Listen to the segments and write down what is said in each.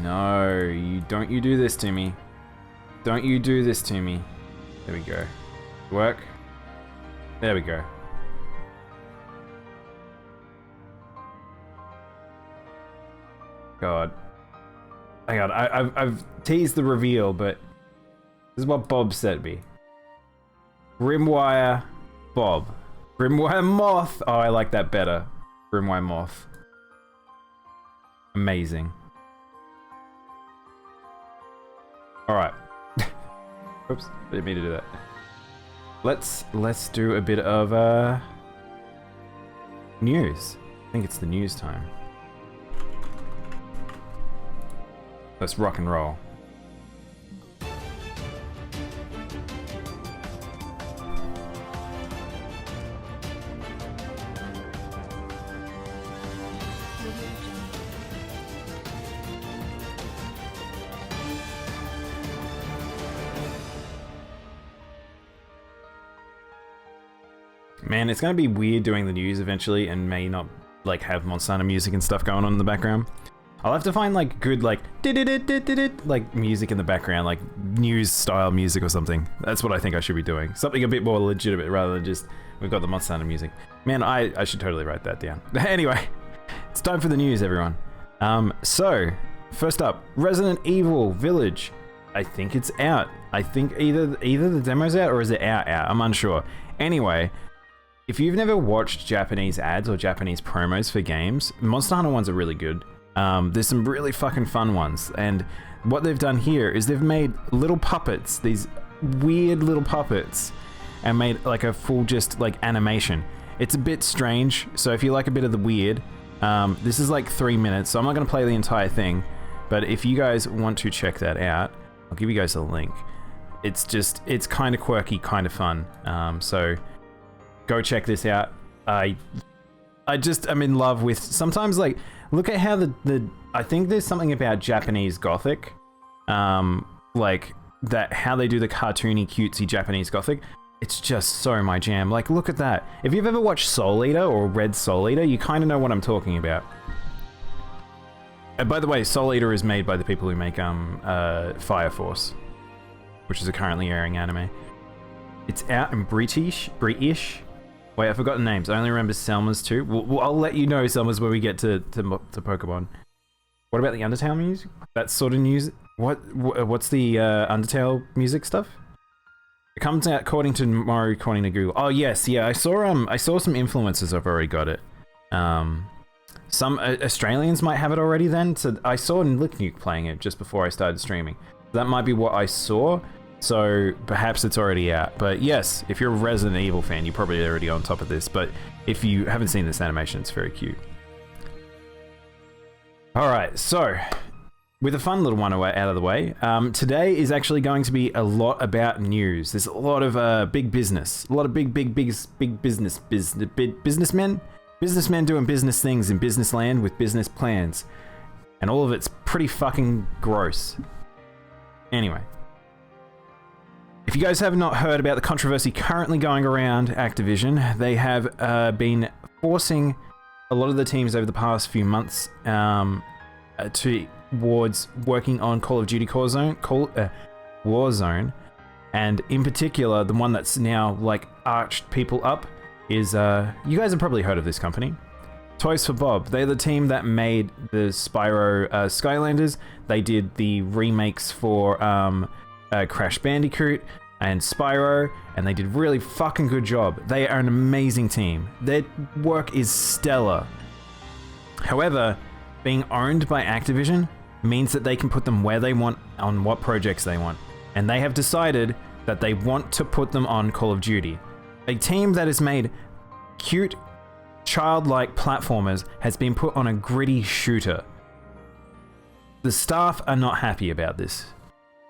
No, don't you do this to me. Don't you do this to me. There we go. Work. There we go. God. Hang on, I've teased the reveal, but this is what Bob said me. Grimwire Bob. Grimwire Moth. Oh, I like that better. Grimwire Moth. Amazing. Alright. Oops, didn't mean to do that. Let's do a bit of news. I think it's the news time. Let's rock and roll. Man, it's gonna be weird doing the news eventually and may not like have Monsanto music and stuff going on in the background. I'll have to find like good like like music in the background, like news style music or something. That's what I think I should be doing. Something a bit more legitimate rather than just we've got the Monsanto music. Man, I should totally write that down. Anyway, it's time for the news, everyone. So first up, Resident Evil Village. I think it's out. I think either the demo's out or is it out? I'm unsure. Anyway, if you've never watched Japanese ads or Japanese promos for games, Monster Hunter ones are really good. There's some really fucking fun ones, and what they've done here is they've made little puppets, these weird little puppets, and made like a full just like animation. It's a bit strange, so if you like a bit of the weird, this is like 3 minutes, so I'm not going to play the entire thing, but if you guys want to check that out, I'll give you guys a link. It's kind of quirky, kind of fun, so go check this out. I'm in love with, sometimes like, look at how I think there's something about Japanese Gothic, like that, how they do the cartoony, cutesy Japanese Gothic. It's just so my jam. Like, look at that. If you've ever watched Soul Eater or read Soul Eater, you kind of know what I'm talking about. And by the way, Soul Eater is made by the people who make Fire Force, which is a currently airing anime. It's out in British. Wait, I've forgotten names. I only remember Selma's too. Well, I'll let you know Selma's when we get to Pokemon. What about the Undertale music? That sort of news. What's the Undertale music stuff? It comes out according to Mori, according to Google. Oh yes, yeah. I saw some influencers have already got it. Some Australians might have it already then. So I saw Lick Nuke playing it just before I started streaming. That might be what I saw. So perhaps it's already out. But yes, if you're a Resident Evil fan, you're probably already on top of this. But if you haven't seen this animation, it's very cute. Alright, so with a fun little one out of the way, today is actually going to be a lot about news. There's a lot of big business. A lot of big businessmen doing business things in business land with business plans. And all of it's pretty fucking gross. Anyway. If you guys have not heard about the controversy currently going around Activision, they have been forcing a lot of the teams over the past few months towards working on Call of Duty Warzone, and in particular, the one that's now like arched people up is you guys have probably heard of this company, Toys for Bob. They're the team that made the Spyro Skylanders. They did the remakes for Crash Bandicoot and Spyro, and they did really fucking good job. They are an amazing team. Their work is stellar. However, being owned by Activision means that they can put them where they want on what projects they want. And they have decided that they want to put them on Call of Duty. A team that has made cute, childlike platformers has been put on a gritty shooter. The staff are not happy about this.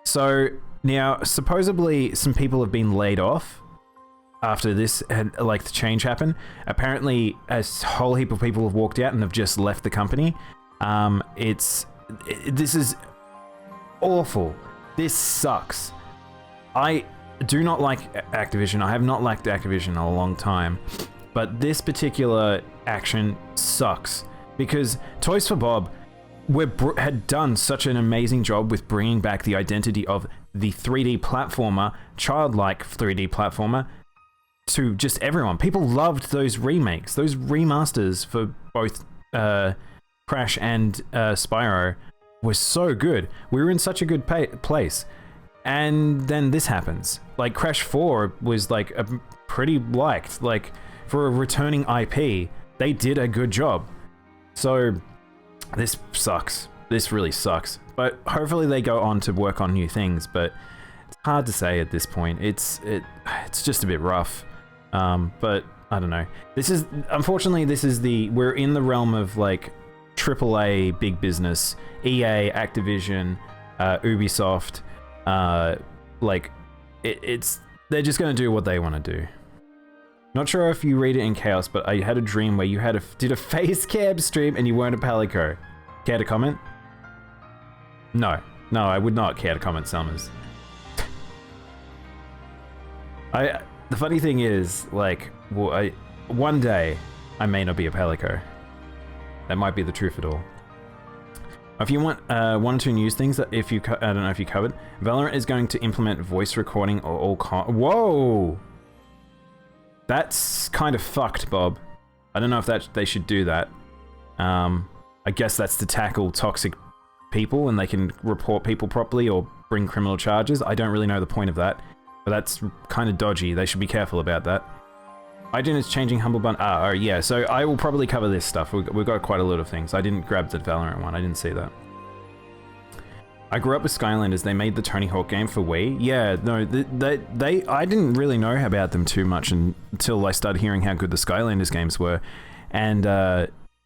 So now, supposedly, some people have been laid off after this, like the change happened. Apparently, a whole heap of people have walked out and have just left the company. This is awful. This sucks. I do not like Activision. I have not liked Activision in a long time, but this particular action sucks because Toys for Bob had done such an amazing job with bringing back the identity of the 3D platformer, childlike 3D platformer, to just everyone. People loved those remakes, those remasters for both Crash and Spyro were so good. We were in such a good place. And then this happens. Like, Crash 4 was like a pretty liked. Like, for a returning IP, they did a good job. So this sucks. This really sucks. But hopefully they go on to work on new things, but it's hard to say at this point. It's just a bit rough. But I don't know. Unfortunately, we're in the realm of like AAA big business, EA, Activision, Ubisoft. They're just gonna do what they want to do. Not sure if you read it in Chaos, but I had a dream where you did a face cam stream and you weren't a Palico. Care to comment? No, I would not care to comment, Summers. The funny thing is, like, one day I may not be a Palico. That might be the truth of it all. If you want one or two news things, I don't know if you covered, Valorant is going to implement voice recording or all whoa! That's kind of fucked, Bob. I don't know if they should do that. I guess that's to tackle toxic people and they can report people properly or bring criminal charges. I don't really know the point of that, but that's kind of dodgy. They should be careful about that. IGN is changing Humble Bundle. Oh yeah, so I will probably cover this stuff. We've got quite a lot of things. I didn't grab the Valorant one. I didn't see that. I grew up with Skylanders. They made the Tony Hawk game for Wii. Yeah, no, I didn't really know about them too much until I started hearing how good the Skylanders games were, and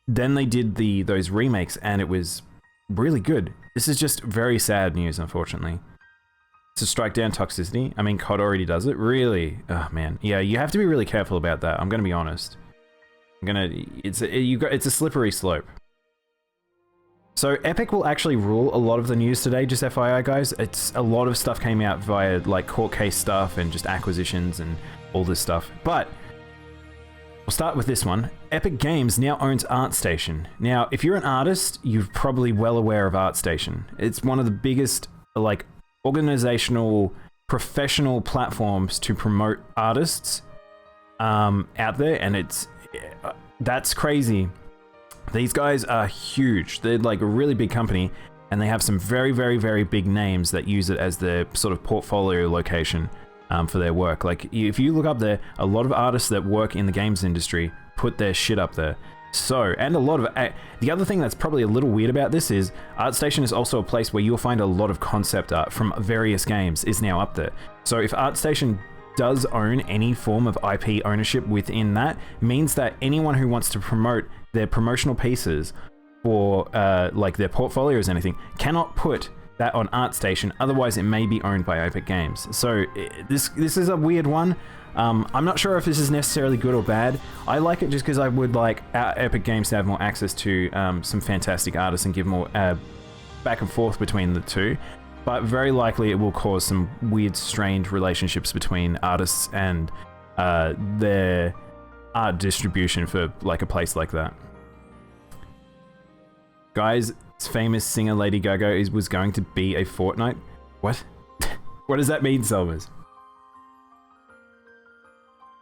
then they did those remakes, and it was really good. This is just very sad news, unfortunately. To strike down toxicity. I mean, COD already does it. Really? Oh man. Yeah, you have to be really careful about that. I'm gonna be honest. It's a slippery slope. So Epic will actually rule a lot of the news today, just FYI guys. It's a lot of stuff came out via like court case stuff and just acquisitions and all this stuff. But we'll start with this one. Epic Games now owns ArtStation. Now, if you're an artist, you're probably well aware of ArtStation. It's one of the biggest like organizational, professional platforms to promote artists out there, and that's crazy. These guys are huge. They're like a really big company, and they have some very, very, very big names that use it as their sort of portfolio location for their work. Like, if you look up there, a lot of artists that work in the games industry put their shit up there. So, and a lot of... the other thing that's probably a little weird about this is ArtStation is also a place where you'll find a lot of concept art from various games is now up there. So if ArtStation does own any form of IP ownership within that, means that anyone who wants to promote their promotional pieces for like their portfolios or anything cannot put that on ArtStation, otherwise it may be owned by Epic Games. So this is a weird one. I'm not sure if this is necessarily good or bad. I like it just because I would like Epic Games to have more access to some fantastic artists and give more back and forth between the two. But very likely it will cause some weird, strained relationships between artists and their art distribution for like a place like that. Guys, famous singer Lady Gaga was going to be a Fortnite. What? What does that mean, Selvers?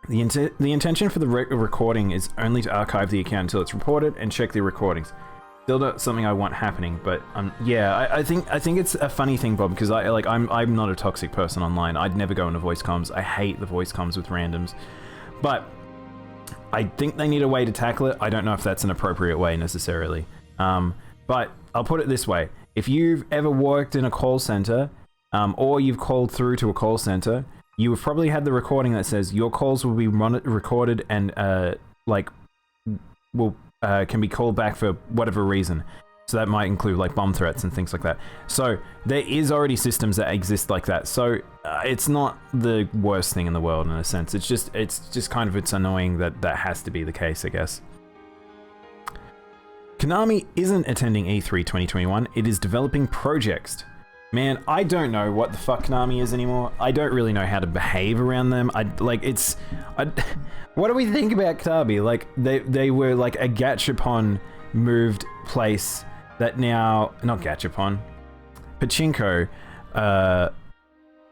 The intention for the recording is only to archive the account until it's reported and check the recordings. Still not something I want happening, but yeah, I think it's a funny thing, Bob, because I'm not a toxic person online. I'd never go into voice comms. I hate the voice comms with randoms, but I think they need a way to tackle it. I don't know if that's an appropriate way necessarily, but I'll put it this way: if you've ever worked in a call center, or you've called through to a call center, you have probably had the recording that says your calls will be recorded and can be called back for whatever reason. So that might include like bomb threats and things like that. So there is already systems that exist like that. So it's not the worst thing in the world in a sense. It's just kind of, it's annoying that that has to be the case, I guess. Konami isn't attending E3 2021. It is developing projects. Man, I don't know what the fuck Konami is anymore. I don't really know how to behave around them. What do we think about Konami? Like, they were like a gachapon moved place that now, not Gachapon, Pachinko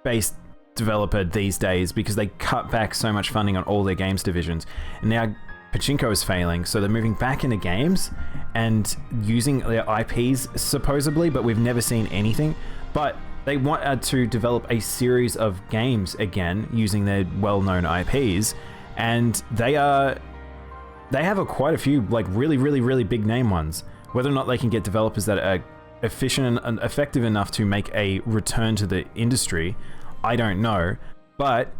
based developer these days, because they cut back so much funding on all their games divisions. And now Pachinko is failing, so they're moving back into games and using their IPs supposedly, but we've never seen anything. But they want to develop a series of games again using their well-known IPs, and they have quite a few like really big name ones. Whether or not they can get developers that are efficient and effective enough to make a return to the industry, I don't know. But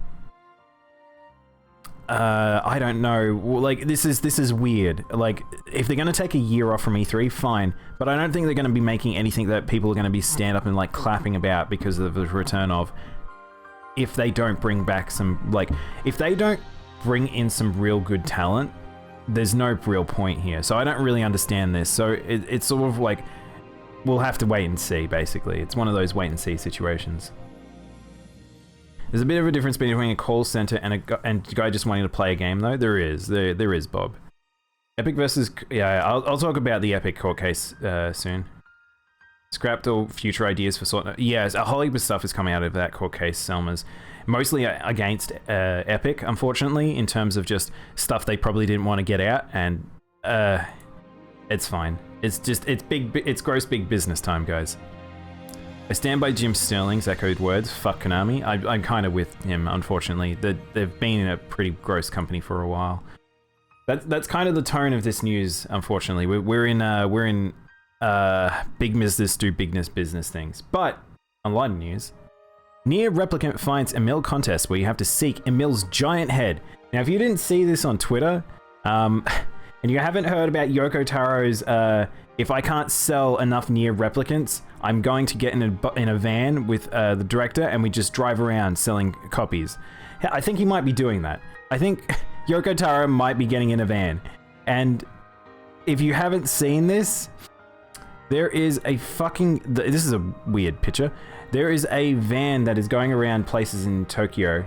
I don't know. Like, this is weird. Like, if they're gonna take a year off from E3, fine. But I don't think they're gonna be making anything that people are gonna be stand up and like clapping about because of the return of. If they don't bring back some, like, if they don't bring in some real good talent, there's no real point here. So I don't really understand this. So it's sort of like, we'll have to wait and see, basically. It's one of those wait and see situations. There's a bit of a difference between a call center and a guy just wanting to play a game, though. There is, Bob. Epic versus... Yeah, I'll talk about the Epic court case soon. Scrapped all future ideas for sort of... Yes, a whole heap of stuff is coming out of that court case, Selma's. Mostly against Epic, unfortunately, in terms of just stuff they probably didn't want to get out, and it's fine. It's gross big business time, guys. I stand by Jim Sterling's echoed words, fuck Konami. I'm kind of with him, unfortunately. They've been in a pretty gross company for a while. That's kind of the tone of this news, unfortunately. We're in big business do business things. But, on lighter news, Nier Replicant finds Emil contest where you have to seek Emil's giant head. Now, if you didn't see this on Twitter, and you haven't heard about Yoko Taro's, if I can't sell enough Nier Replicants, I'm going to get in a van with the director and we just drive around selling copies. I think he might be doing that. I think Yoko Taro might be getting in a van. And if you haven't seen this, there is a fucking... This is a weird picture. There is a van that is going around places in Tokyo.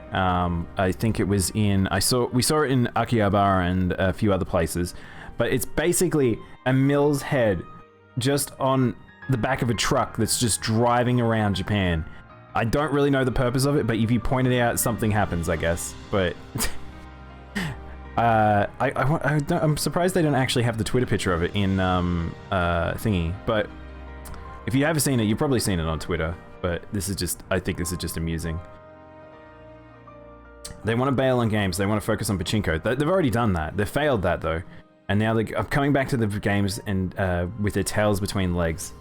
I think it was in... We saw it in Akihabara and a few other places. But it's basically Emil's head just on the back of a truck that's just driving around Japan. I don't really know the purpose of it, but if you point it out, something happens, I guess. But I'm surprised they don't actually have the Twitter picture of it in thingy. But if you haven't seen it, you've probably seen it on Twitter. But this is just, I think this is just amusing. They want to bail on games. They want to focus on Pachinko. They've already done that. They failed that though. And now they're coming back to the games and with their tails between legs.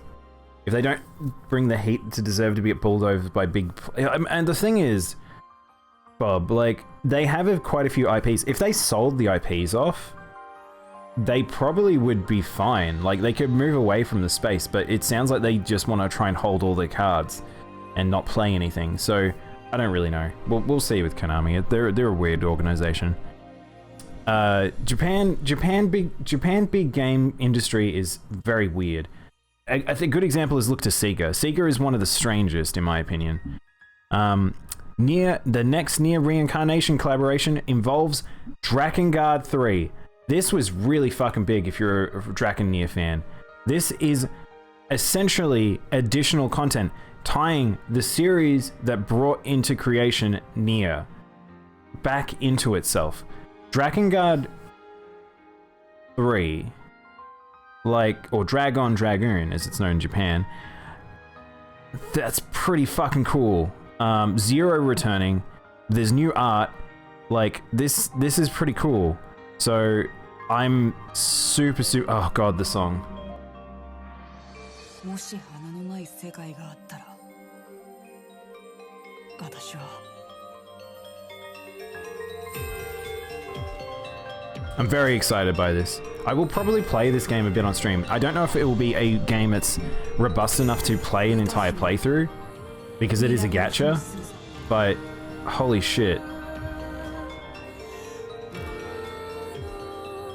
If they don't bring the heat to deserve to be pulled over by big... And the thing is, Bob, like, they have quite a few IPs. If they sold the IPs off, they probably would be fine. Like, they could move away from the space, but it sounds like they just want to try and hold all their cards and not play anything. So, I don't really know. We'll see with Konami. They're a weird organization. Japan big game industry is very weird. I think a good example is look to Sega. Sega is one of the strangest, in my opinion. The next Nier Reincarnation collaboration involves Drakengard 3. This was really fucking big if you're a Draken Nier fan. This is essentially additional content tying the series that brought into creation Nier back into itself. Drakengard 3, or Dragoon as it's known in Japan, that's pretty fucking cool. Zero returning, there's new art, like this is pretty cool. So I'm super, oh god, the song. I'm very excited by this. I will probably play this game a bit on stream. I don't know if it will be a game that's robust enough to play an entire playthrough, because it is a gacha, but holy shit.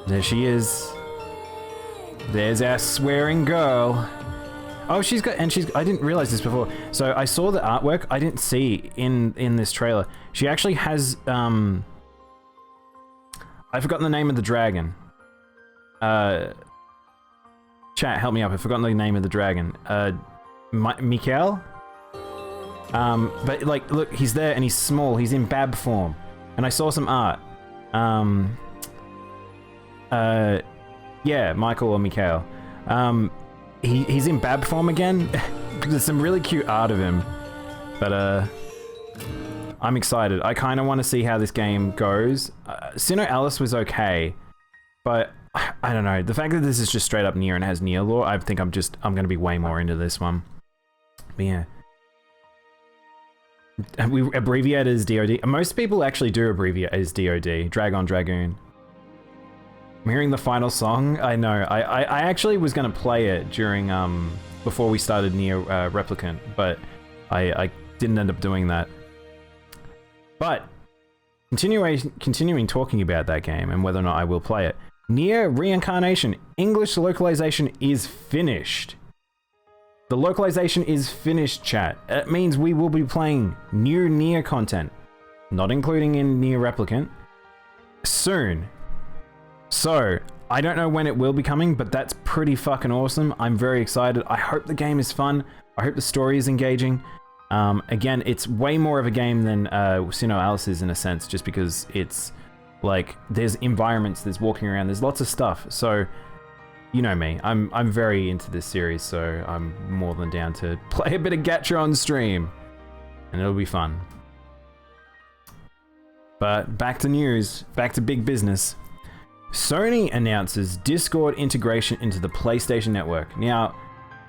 There she is. There's our swearing girl. Oh, I didn't realize this before. So I saw the artwork I didn't see in this trailer. She actually has, I've forgotten the name of the dragon. Chat, help me up. I've forgotten the name of the dragon. Mikael? But like, look, he's there and he's small. He's in Bab form. And I saw some art. Yeah, Michael or Mikael. He's in Bab form again. There's some really cute art of him. But, I'm excited. I kind of want to see how this game goes. Sinnoh Alice was okay. But, I don't know. The fact that this is just straight up Nier and has Nier lore, I think I'm going to be way more into this one. But yeah. We abbreviate it as DOD. Most people actually do abbreviate as DOD. Dragon Dragoon. I'm hearing the final song. I know. I actually was going to play it during, before we started Nier Replicant, but I didn't end up doing that. But, continuing talking about that game and whether or not I will play it. Nier Reincarnation English localization is finished. The localization is finished, chat. It means we will be playing new Nier content, not including in Nier Replicant, soon. So, I don't know when it will be coming, but that's pretty fucking awesome. I'm very excited. I hope the game is fun. I hope the story is engaging. Again, it's way more of a game than Sinnoh Alice is in a sense, just because it's like, there's environments, there's walking around, there's lots of stuff. So, you know me, I'm very into this series, so I'm more than down to play a bit of Gacha on stream. And it'll be fun. But back to news, back to big business. Sony announces Discord integration into the PlayStation Network. Now,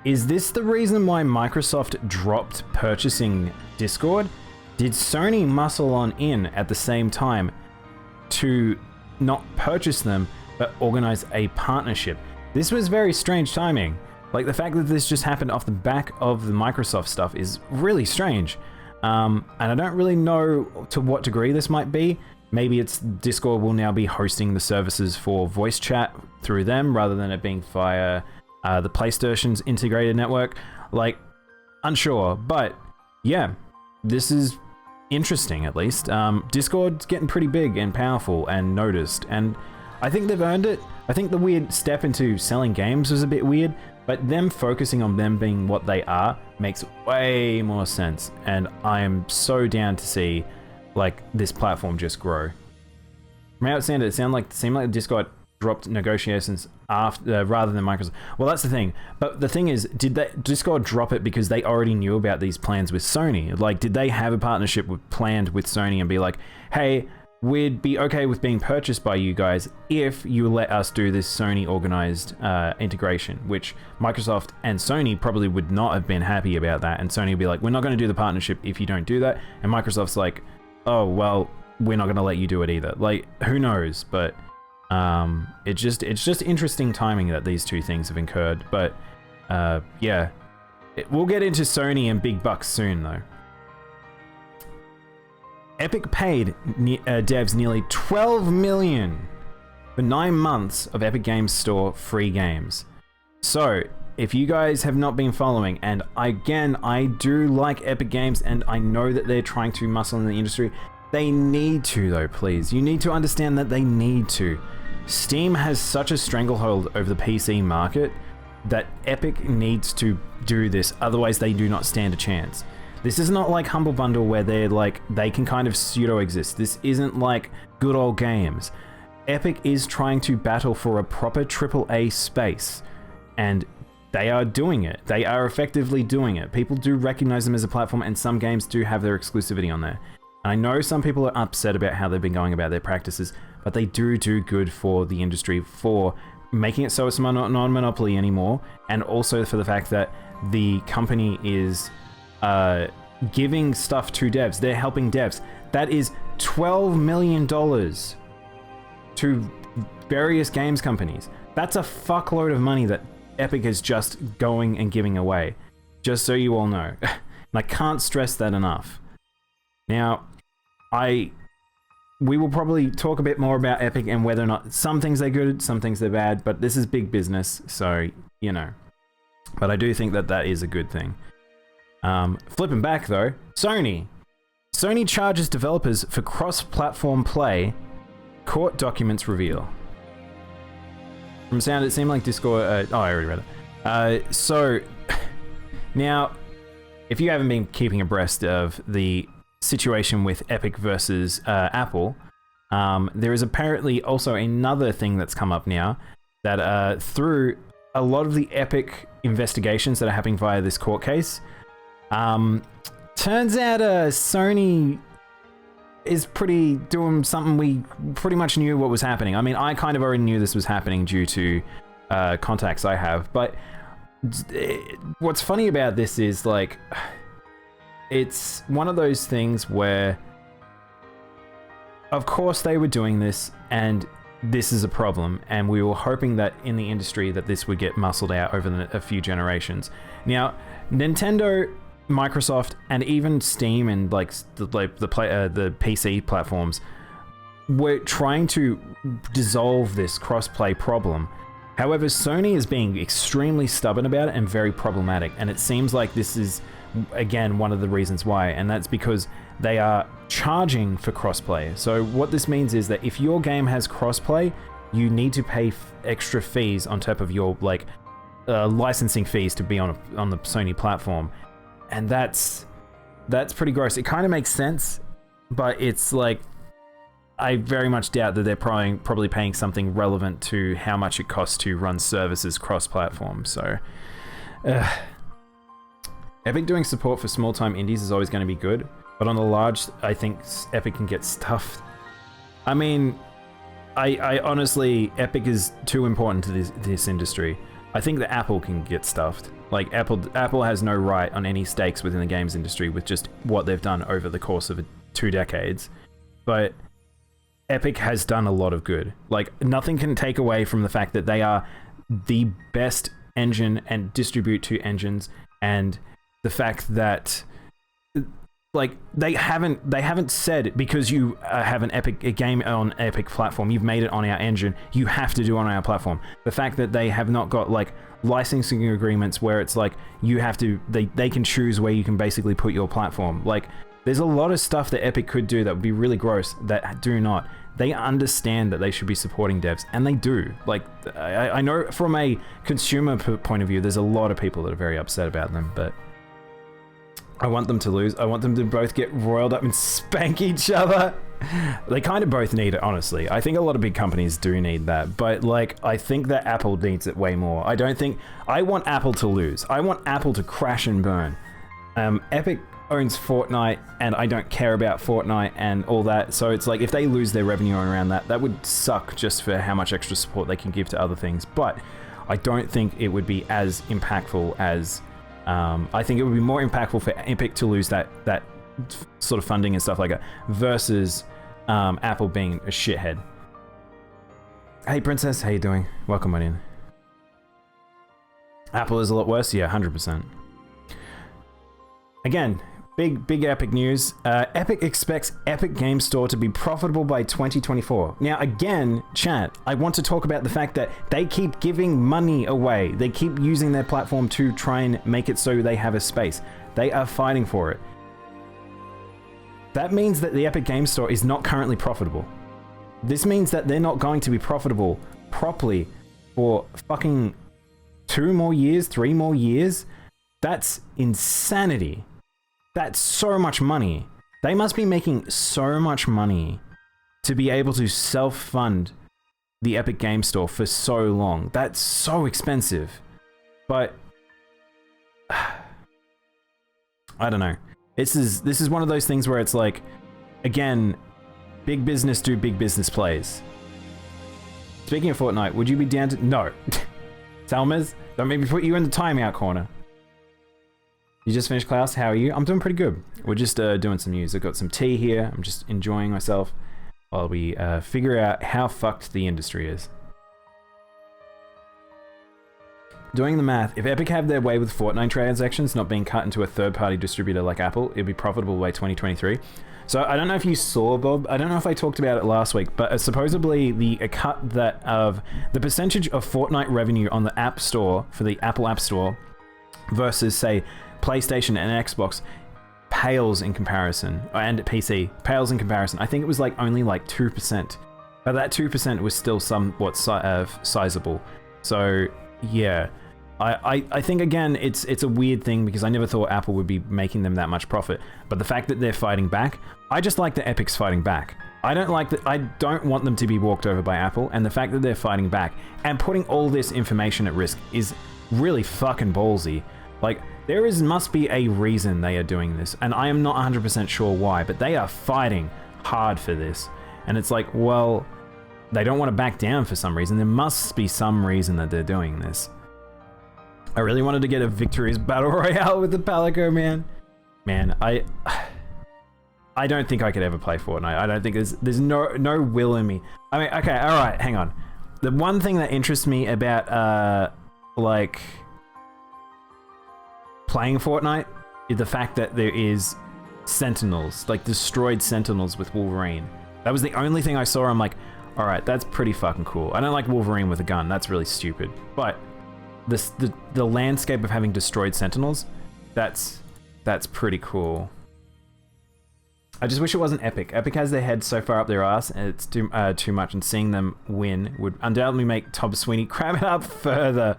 is this the reason why Microsoft dropped purchasing Discord? Did Sony muscle on in at the same time to not purchase them, but organize a partnership? This was very strange timing. Like, the fact that this just happened off the back of the Microsoft stuff is really strange. And I don't really know to what degree this might be. Maybe it's Discord will now be hosting the services for voice chat through them rather than it being via the PlayStation's integrated network. Like, unsure. But yeah, this is interesting at least. Discord's getting pretty big and powerful and noticed, and I think they've earned it. I think the weird step into selling games was a bit weird, but them focusing on them being what they are makes way more sense, and I am so down to see like this platform just grow. From how it sounded, it seemed like Discord dropped negotiations after rather than Microsoft. Well, that's the thing. But the thing is, did Discord drop it because they already knew about these plans with Sony? Like, did they have a partnership planned with Sony and be like, hey, we'd be okay with being purchased by you guys if you let us do this Sony organized integration, which Microsoft and Sony probably would not have been happy about that. And Sony would be like, we're not going to do the partnership if you don't do that. And Microsoft's like, oh, well, we're not going to let you do it either. Like, who knows? But it's just interesting timing that these two things have incurred. But yeah, we'll get into Sony and big bucks soon, though. Epic paid devs nearly $12 million for 9 months of Epic Games Store free games. So, if you guys have not been following, and again, I do like Epic Games, and I know that they're trying to muscle in the industry, they need to though, please. You need to understand that they need to. Steam has such a stranglehold over the PC market that Epic needs to do this, otherwise they do not stand a chance. This is not like Humble Bundle where they're like, they can kind of pseudo-exist. This isn't like good old games. Epic is trying to battle for a proper AAA space, and they are doing it. They are effectively doing it. People do recognize them as a platform, and some games do have their exclusivity on there. And I know some people are upset about how they've been going about their practices, but they do good for the industry, for making it so it's not non-monopoly anymore, and also for the fact that the company is giving stuff to devs. They're helping devs. That is $12 million to various games companies. That's a fuckload of money that Epic is just going and giving away. Just so you all know. And I can't stress that enough. Now, we will probably talk a bit more about Epic and whether or not some things they're good, some things they're bad, but this is big business, so, you know. But I do think that that is a good thing. Flipping back though, Sony charges developers for cross-platform play, court documents reveal. From sound, it seemed like Discord... oh, I already read it. So, now, if you haven't been keeping abreast of the situation with Epic versus Apple, there is apparently also another thing that's come up now that through a lot of the Epic investigations that are happening via this court case, turns out Sony is doing something we pretty much knew what was happening. I mean, I kind of already knew this was happening due to contacts I have, but what's funny about this is, like, it's one of those things where, of course they were doing this, and this is a problem, and we were hoping that in the industry that this would get muscled out over a few generations. Now, Nintendo, Microsoft, and even Steam and like the PC platforms were trying to dissolve this crossplay problem. However, Sony is being extremely stubborn about it and very problematic, and it seems like this is, again, one of the reasons why, and that's because they are charging for crossplay. So what this means is that if your game has crossplay, you need to pay extra fees on top of your licensing fees to be on the Sony platform. And that's pretty gross. It kind of makes sense, but it's like, I very much doubt that they're probably paying something relevant to how much it costs to run services cross-platform. So, Epic doing support for small-time indies is always going to be good, but on the large, I think Epic can get stuffed. I mean, I honestly, Epic is too important to this industry. I think that Apple can get stuffed. Like, Apple has no right on any stakes within the games industry with just what they've done over the course of 2 decades. But Epic has done a lot of good. Like, nothing can take away from the fact that they are the best engine and distribute to engines, and the fact that, like, they haven't said because you have a game on Epic platform, you've made it on our engine, you have to do it on our platform. The fact that they have not got like licensing agreements where it's like you have to, they can choose where you can basically put your platform. Like, there's a lot of stuff that Epic could do that would be really gross that do not. They understand that they should be supporting devs, and they do. Like, I know from a consumer point of view, there's a lot of people that are very upset about them, but I want them to lose. I want them to both get roiled up and spank each other. They kind of both need it, honestly. I think a lot of big companies do need that, but like, I think that Apple needs it way more. I want Apple to lose. I want Apple to crash and burn. Epic owns Fortnite, and I don't care about Fortnite and all that, so it's like, if they lose their revenue around that, that would suck just for how much extra support they can give to other things. But I don't think it would be as impactful as I think it would be more impactful for Epic to lose that sort of funding and stuff like that versus Apple being a shithead. Hey Princess, how you doing? Welcome on in. Apple is a lot worse? Yeah, 100%. Again, big Epic news. Epic expects Epic Game Store to be profitable by 2024. Now again, chat, I want to talk about the fact that they keep giving money away. They keep using their platform to try and make it so they have a space. They are fighting for it. That means that the Epic Game Store is not currently profitable. This means that they're not going to be profitable properly for fucking 2 more years, 3 more years. That's insanity. That's so much money. They must be making so much money to be able to self-fund the Epic Game Store for so long. That's so expensive. But I don't know. This is one of those things where it's like, again, big business do big business plays. Speaking of Fortnite, would you be down to... No. Salmers, don't make me put you in the timeout corner. You just finished class, how are you? I'm doing pretty good. We're just doing some news. I've got some tea here. I'm just enjoying myself while we figure out how fucked the industry is. Doing the math, if Epic have their way with Fortnite transactions not being cut into a third-party distributor like Apple, it'd be profitable by 2023. So I don't know if you saw, Bob, I don't know if I talked about it last week, but supposedly the percentage of Fortnite revenue on the App Store, for the Apple App Store, versus, say, PlayStation and Xbox pales in comparison, and PC pales in comparison. I think it was like only like 2%, but that 2% was still somewhat sizable. So yeah, I think again it's a weird thing because I never thought Apple would be making them that much profit. But the fact that they're fighting back, I just like the Epic's fighting back. I don't like that. I don't want them to be walked over by Apple, and the fact that they're fighting back and putting all this information at risk is really fucking ballsy. Like, must be a reason they are doing this, and I am not 100% sure why, but they are fighting hard for this. And it's like, well, they don't want to back down for some reason. There must be some reason that they're doing this. I really wanted to get a Victory's Battle Royale with the Palico, man. Man, I don't think I could ever play Fortnite. I don't think there's no will in me. I mean, okay, all right, hang on. The one thing that interests me about like playing Fortnite is the fact that there is Sentinels, like destroyed Sentinels with Wolverine. That was the only thing I saw. I'm like, all right, that's pretty fucking cool. I don't like Wolverine with a gun. That's really stupid. But the landscape of having destroyed Sentinels, that's pretty cool. I just wish it wasn't Epic. Epic has their head so far up their ass, and it's too much, and seeing them win would undoubtedly make Tom Sweeney cram it up further.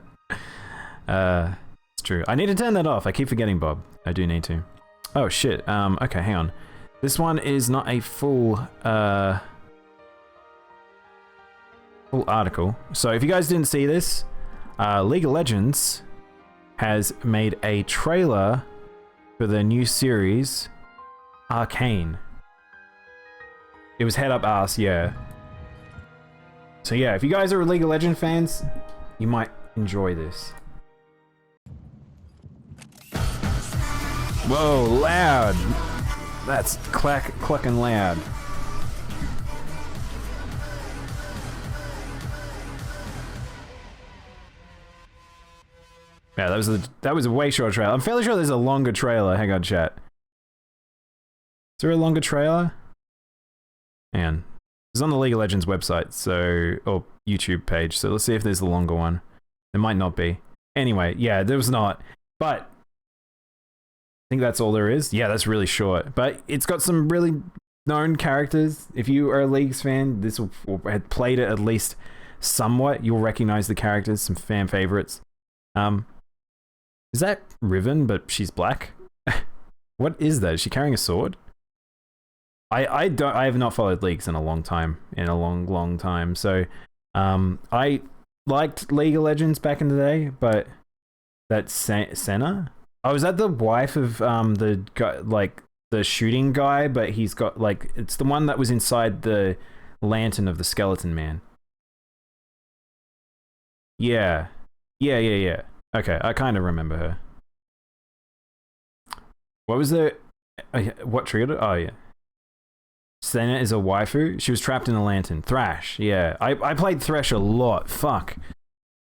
It's true. I need to turn that off. I keep forgetting, Bob. I do need to. Oh, shit. Okay, hang on. This one is not a full article. So if you guys didn't see this, League of Legends has made a trailer for their new series, Arcane. It was head up ass, yeah. So yeah, if you guys are League of Legends fans, you might enjoy this. Whoa, loud! That's clucking loud. Yeah, that was a way short trailer. I'm fairly sure there's a longer trailer. Hang on, chat. Is there a longer trailer? Hang on. It's on the League of Legends website, so, or YouTube page, so let's see if there's a longer one. There might not be. Anyway, yeah, there was not. But I think that's all there is. Yeah, that's really short. But it's got some really known characters. If you are a Leagues fan, this will had played it at least somewhat. You'll recognize the characters, some fan favorites. Is that Riven, but she's black? What is that? Is she carrying a sword? I have not followed Leagues in a long time. Long time. So, I liked League of Legends back in the day, but that's Senna? Oh, is that the wife of the guy, like the shooting guy? But he's got like it's the one that was inside the lantern of the skeleton man. Yeah. Okay, I kind of remember her. What was the... what triggered it? Oh, yeah. Senna is a waifu. She was trapped in a lantern. Thrash, yeah. I played Thrash a lot. Fuck.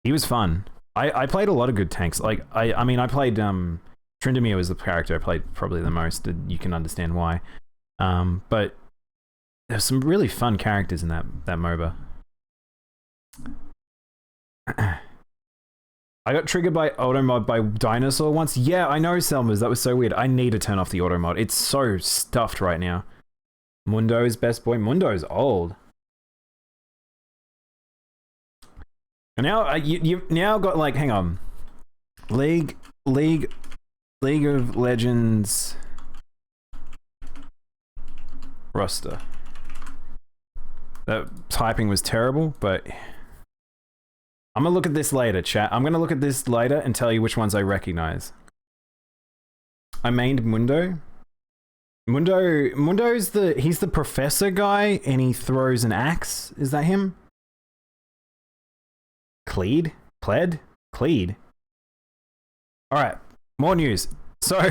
He was fun. I played a lot of good tanks. Like, I mean, I played... Tryndamere was the character I played probably the most. You can understand why. But there's some really fun characters in that MOBA. I got triggered by auto mod by Dinosaur once. Yeah, I know, Selmas. That was so weird. I need to turn off the auto mod. It's so stuffed right now. Mundo's best boy. Mundo's old. And now you've now got like, hang on, League of Legends roster. That typing was terrible, but. I'm gonna look at this later, chat. I'm gonna look at this later and tell you which ones I recognize. I mained Mundo. Mundo's he's the professor guy and he throws an axe. Is that him? Cleed? Cleed. Alright, more news. So,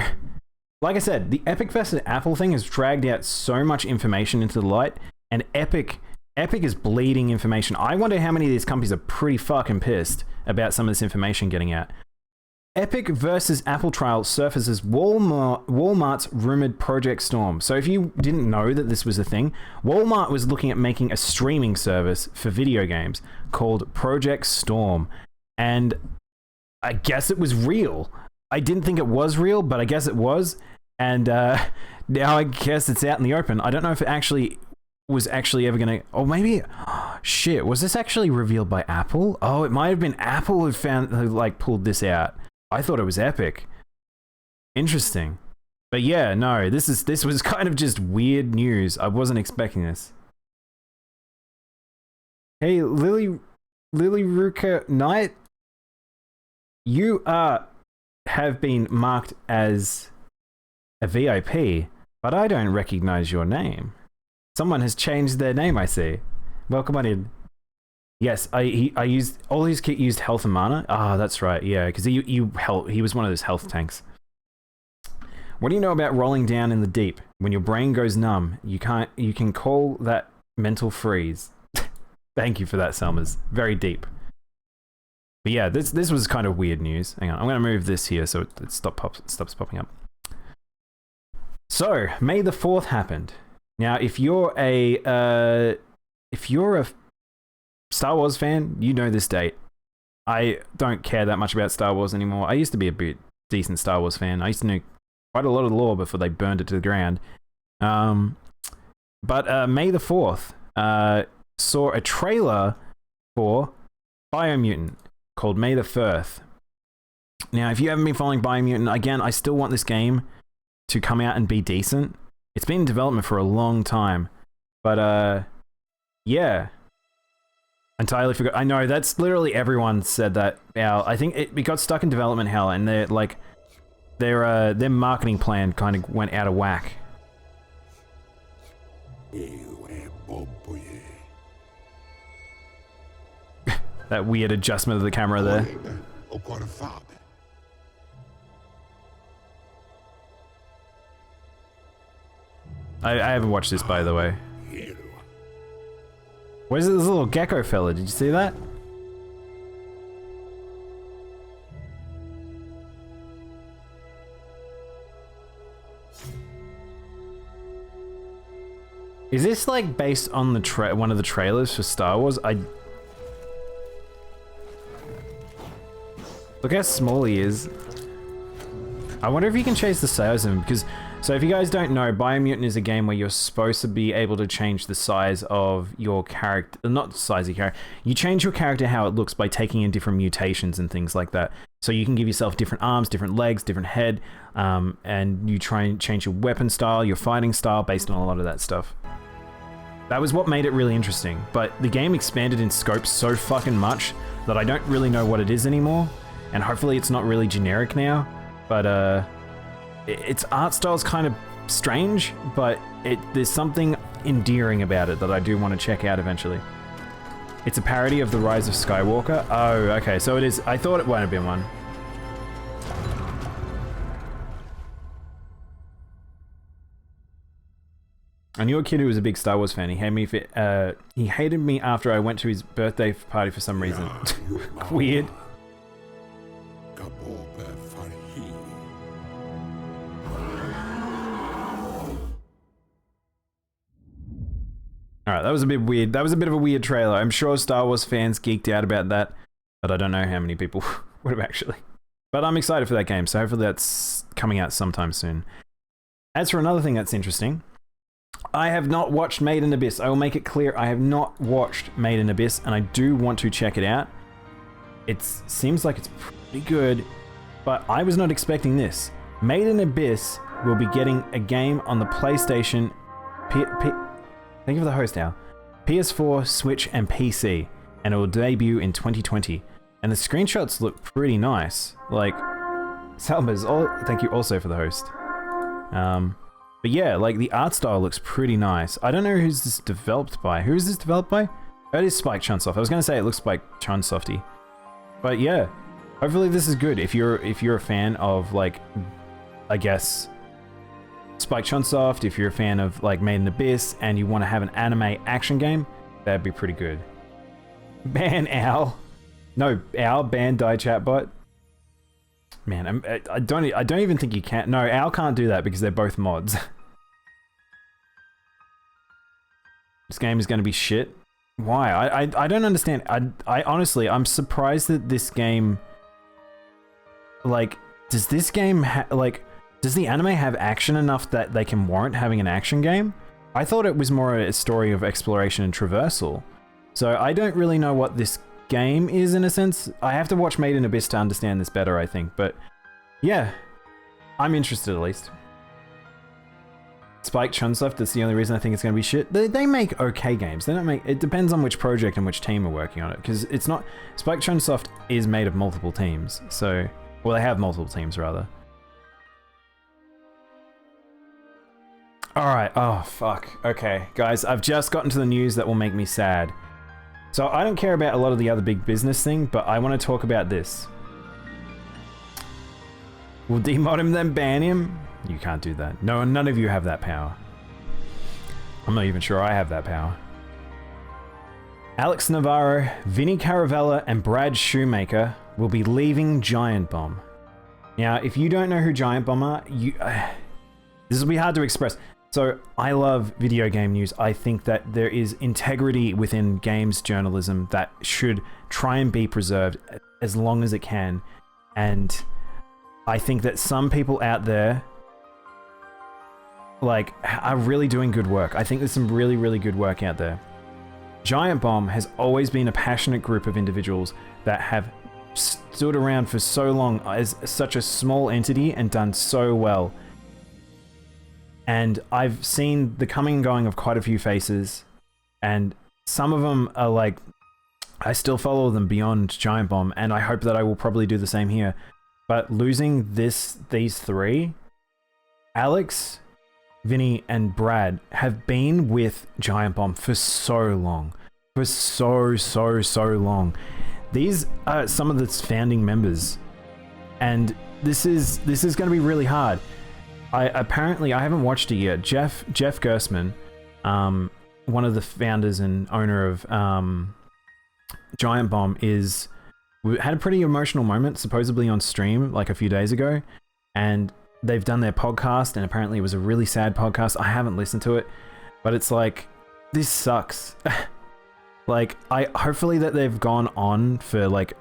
like I said, the Epic versus Apple thing has dragged out so much information into the light, and Epic is bleeding information. I wonder how many of these companies are pretty fucking pissed about some of this information getting out. Epic versus Apple trial surfaces Walmart's rumored Project Storm. So if you didn't know that this was a thing, Walmart was looking at making a streaming service for video games called Project Storm. And I guess it was real. I didn't think it was real, but I guess it was. And now I guess it's out in the open. I don't know if it actually was ever gonna, or maybe Shit, was this actually revealed by Apple? Oh, it might have been Apple who like pulled this out. I thought it was Epic. Interesting. But yeah, no, this was kind of just weird news. I wasn't expecting this. Hey, Lily Ruka Knight, you have been marked as a VIP, but I don't recognize your name. Someone has changed their name, I see. Welcome on in. Yes, I used all his kit used health and mana. Ah, that's right. Yeah, because he was one of those health tanks. What do you know about rolling down in the deep? When your brain goes numb, you can call that mental freeze. Thank you for that, Selmas. Very deep. But yeah, this was kind of weird news. Hang on, I'm gonna move this here so it stops popping up. So May the 4th happened. Now, if you're a Star Wars fan, you know this date. I don't care that much about Star Wars anymore. I used to be a bit decent Star Wars fan. I used to know quite a lot of the lore before they burned it to the ground. But May the 4th saw a trailer for Biomutant called May the 1st. Now, if you haven't been following Biomutant, again, I still want this game to come out and be decent. It's been in development for a long time. But, yeah. Entirely forgot. I know, that's literally everyone said that. I think it got stuck in development hell, and they're like, their marketing plan kind of went out of whack. That weird adjustment of the camera there. I haven't watched this, by the way. Where's this little gecko fella? Did you see that? Is this like based on the one of the trailers for Star Wars? Look how small he is. I wonder if you can change the size of him, because so if you guys don't know, Biomutant is a game where you're supposed to be able to change the size of your character, not the size of your character. You change your character how it looks by taking in different mutations and things like that. So you can give yourself different arms, different legs, different head, and you try and change your weapon style, your fighting style based on a lot of that stuff. That was what made it really interesting, but the game expanded in scope so fucking much that I don't really know what it is anymore, and hopefully it's not really generic now, but its art style's kind of strange, but there's something endearing about it that I do want to check out eventually. It's a parody of The Rise of Skywalker. Oh, okay, so it is. I thought it might have been one. I knew a kid who was a big Star Wars fan. He hated me after I went to his birthday party for some reason. Weird. Alright, that was a bit weird. That was a bit of a weird trailer. I'm sure Star Wars fans geeked out about that, but I don't know how many people would have actually. But I'm excited for that game, so hopefully that's coming out sometime soon. As for another thing that's interesting, I have not watched Made in Abyss. I will make it clear, I have not watched Made in Abyss, and I do want to check it out. It seems like it's pretty good, but I was not expecting this. Made in Abyss will be getting a game on the PlayStation, thank you for the host, Al. PS4, Switch, and PC, and it will debut in 2020. And the screenshots look pretty nice. Like, Salmers, thank you also for the host. But yeah, like the art style looks pretty nice. I don't know who's this developed by. Who is this developed by? Oh, it is Spike Chunsoft. I was gonna say it looks like Chunsofty. But yeah, hopefully this is good. If you're a fan of like, I guess, Spike Chunsoft, if you're a fan of like Made in Abyss and you want to have an anime action game, that'd be pretty good. Ban Owl. No, Owl ban Die Chatbot. Man, I don't even think you can. No, Owl can't do that because they're both mods. This game is going to be shit. Why? I don't understand. I honestly, I'm surprised that this game, like, does this game does the anime have action enough that they can warrant having an action game? I thought it was more a story of exploration and traversal. So I don't really know what this game is in a sense. I have to watch Made in Abyss to understand this better, I think. But yeah, I'm interested at least. Spike Chunsoft, that's the only reason I think it's going to be shit. They make okay games. They don't make... It depends on which project and which team are working on it. Because it's not... Spike Chunsoft is made of multiple teams. So... Well, they have multiple teams, rather. Alright. Oh, fuck. Okay. Guys, I've just gotten to the news that will make me sad. So I don't care about a lot of the other big business thing, but I want to talk about this. Will demod him then ban him? You can't do that. No, none of you have that power. I'm not even sure I have that power. Alex Navarro, Vinny Caravella, and Brad Shoemaker will be leaving Giant Bomb. Now, if you don't know who Giant Bomb are, this will be hard to express. So, I love video game news. I think that there is integrity within games journalism that should try and be preserved as long as it can. And I think that some people out there like are really doing good work. I think there's some really, really good work out there. Giant Bomb has always been a passionate group of individuals that have stood around for so long as such a small entity and done so well. And I've seen the coming and going of quite a few faces, and some of them are like, I still follow them beyond Giant Bomb, and I hope that I will probably do the same here. But losing these three, Alex, Vinny, and Brad have been with Giant Bomb for so long. For so long. These are some of the founding members. And this is going to be really hard. I haven't watched it yet. Jeff Gersman, one of the founders and owner of Giant Bomb, had a pretty emotional moment, supposedly on stream, like a few days ago. And they've done their podcast, and apparently it was a really sad podcast. I haven't listened to it, but it's like, this sucks. Like, hopefully that they've gone on for like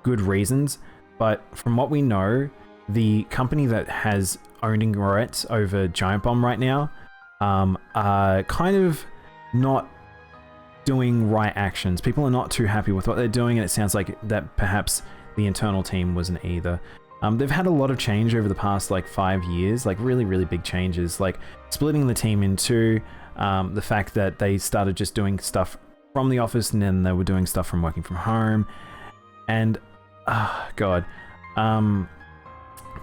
good reasons, but from what we know, the company that has owning rights over Giant Bomb right now are kind of not doing right actions. People are not too happy with what they're doing, and it sounds like that perhaps the internal team wasn't either. They've had a lot of change over the past like 5 years, like really, really big changes, like splitting the team in two, the fact that they started just doing stuff from the office and then they were doing stuff from working from home, and God.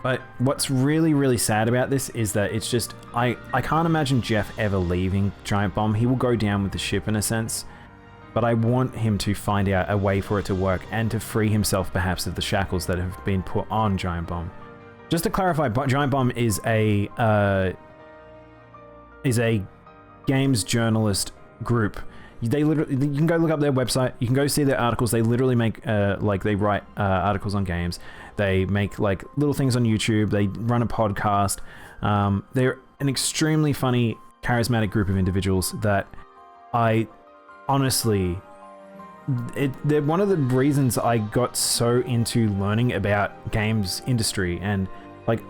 But what's really, really sad about this is that it's just, I can't imagine Jeff ever leaving Giant Bomb. He will go down with the ship in a sense, but I want him to find out a way for it to work and to free himself perhaps of the shackles that have been put on Giant Bomb. Just to clarify, Giant Bomb is a games journalist group. You can go look up their website. You can go see their articles. They literally make they write articles on games. They make like little things on YouTube. They run a podcast. They're an extremely funny, charismatic group of individuals that I honestly, they're one of the reasons I got so into learning about games industry, and like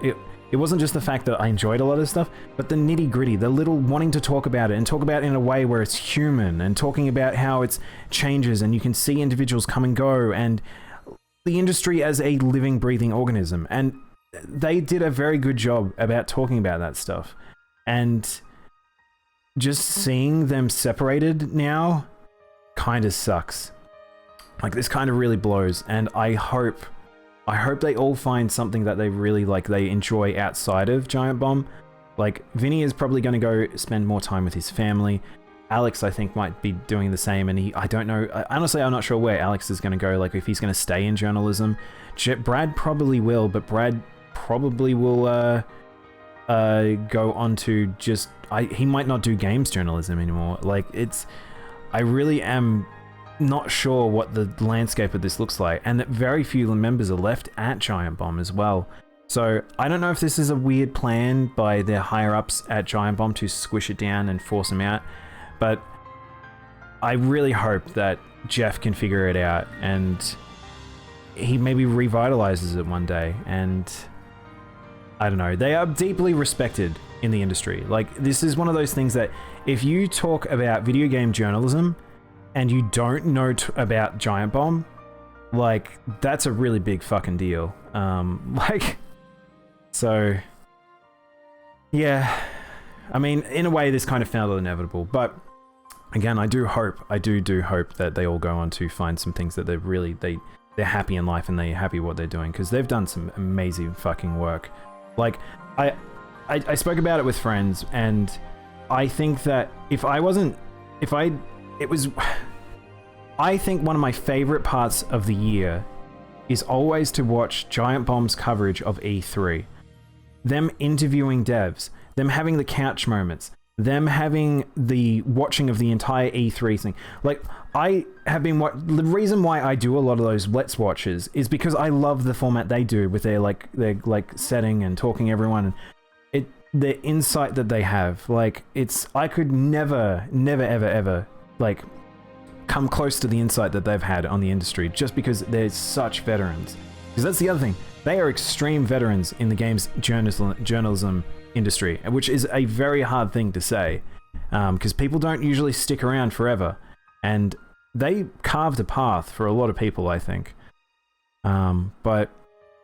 it wasn't just the fact that I enjoyed a lot of stuff, but the nitty gritty, the little wanting to talk about it and talk about it in a way where it's human, and talking about how it's changes and you can see individuals come and go, and the industry as a living, breathing organism. And they did a very good job about talking about that stuff. And just seeing them separated now kind of sucks. Like, this kind of really blows, and I hope they all find something that they really like, they enjoy outside of Giant Bomb. Like, Vinny is probably going to go spend more time with his family. Alex, I think, might be doing the same, and I don't know. Honestly, I'm not sure where Alex is going to go, like if he's going to stay in journalism. Brad probably will, but Brad probably will go on to just... he might not do games journalism anymore. Like, I really am not sure what the landscape of this looks like, and that very few members are left at Giant Bomb as well. So I don't know if this is a weird plan by their higher-ups at Giant Bomb to squish it down and force them out, but I really hope that Jeff can figure it out and he maybe revitalizes it one day. And I don't know, they are deeply respected in the industry. Like, this is one of those things that if you talk about video game journalism and you don't know about Giant Bomb, like, that's a really big fucking deal. Like, so, yeah. I mean, in a way, this kind of felt inevitable, but again, I do hope that they all go on to find some things that they're happy in life and they're happy what they're doing, because they've done some amazing fucking work. Like, I spoke about it with friends, and I think that I think one of my favorite parts of the year is always to watch Giant Bomb's coverage of E3. Them interviewing devs, them having the couch moments, them having the watching of the entire E3 thing. Like, I have been the reason why I do a lot of those Let's Watches is because I love the format they do with their setting and talking everyone. The insight that they have, like, I could never ever like come close to the insight that they've had on the industry, just because they're such veterans. Because that's the other thing, they are extreme veterans in the games journalism industry, which is a very hard thing to say, because people don't usually stick around forever, and they carved a path for a lot of people, I think. But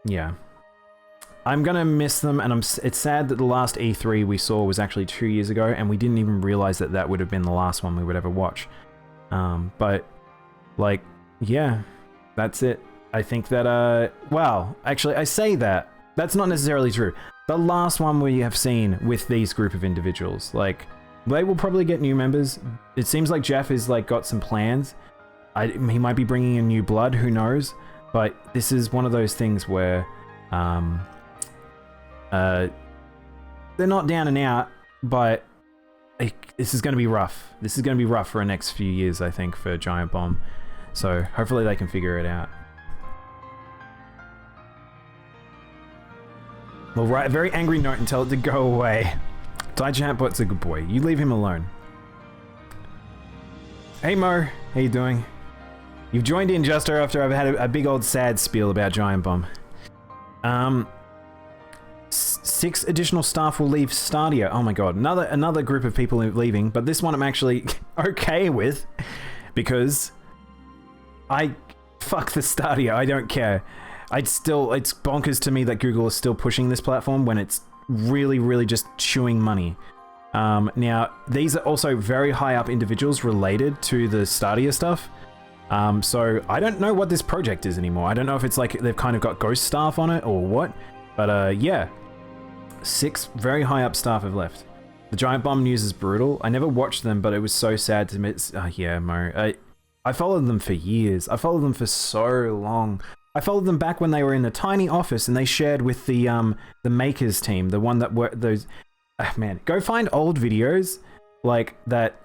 yeah, I'm gonna miss them, and it's sad that the last E3 we saw was actually 2 years ago, and we didn't even realize that that would have been the last one we would ever watch. But, like, yeah, that's it. I think that, well, actually, I say that. That's not necessarily true. The last one we have seen with these group of individuals, like, they will probably get new members. It seems like Jeff has, like, got some plans. He might be bringing in new blood, who knows? But this is one of those things where, they're not down and out, but this is going to be rough. This is going to be rough for the next few years, I think, for Giant Bomb. So hopefully they can figure it out. Well, write a very angry note and tell it to go away. DaiChatbot's a good boy. You leave him alone. Hey Mo, how you doing? You've joined in just after I've had a big old sad spiel about Giant Bomb. 6 additional staff will leave Stadia. Oh my god, another group of people leaving, but this one I'm actually okay with, because fuck the Stadia, I don't care. It's bonkers to me that Google is still pushing this platform when it's really just chewing money. Now, these are also very high up individuals related to the Stadia stuff. So I don't know what this project is anymore. I don't know if it's like they've kind of got ghost staff on it or what, but yeah. 6 very high up staff have left. The Giant Bomb news is brutal. I never watched them, but it was so sad to miss. Yeah, Mo. I followed them for years. I followed them for so long. I followed them back when they were in the tiny office and they shared with the makers team, the one that were those. Man, go find old videos like that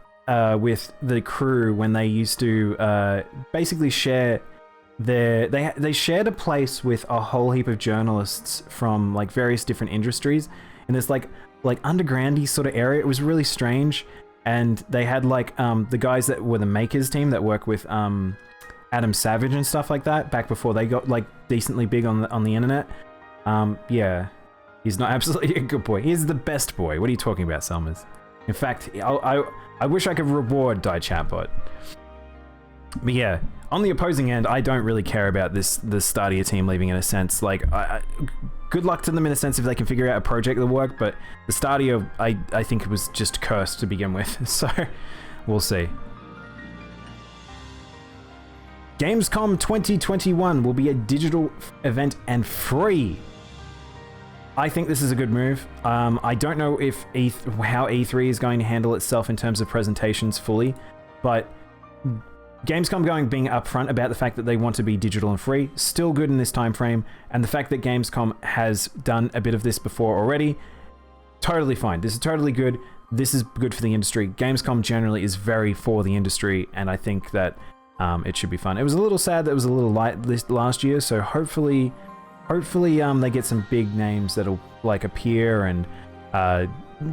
with the crew when they used to basically share. They shared a place with a whole heap of journalists from like various different industries in this like undergroundy sort of area. It was really strange, and they had like the guys that were the makers team that work with Adam Savage and stuff like that back before they got like decently big on the internet. Yeah, he's not absolutely a good boy. He's the best boy. What are you talking about, Selmers? In fact, I wish I could reward DaiChatbot. But yeah, on the opposing end, I don't really care about the Stadia team leaving in a sense. Like, good luck to them in a sense if they can figure out a project that'll work, but the Stadia, I think it was just cursed to begin with, so we'll see. Gamescom 2021 will be a digital event and free. I think this is a good move. I don't know if how E3 is going to handle itself in terms of presentations fully, but Gamescom being upfront about the fact that they want to be digital and free, still good in this time frame, and the fact that Gamescom has done a bit of this before already, totally fine. This is totally good. This is good for the industry. Gamescom generally is very for the industry, and I think that it should be fun. It was a little sad that it was a little light this last year, so hopefully they get some big names that'll like appear and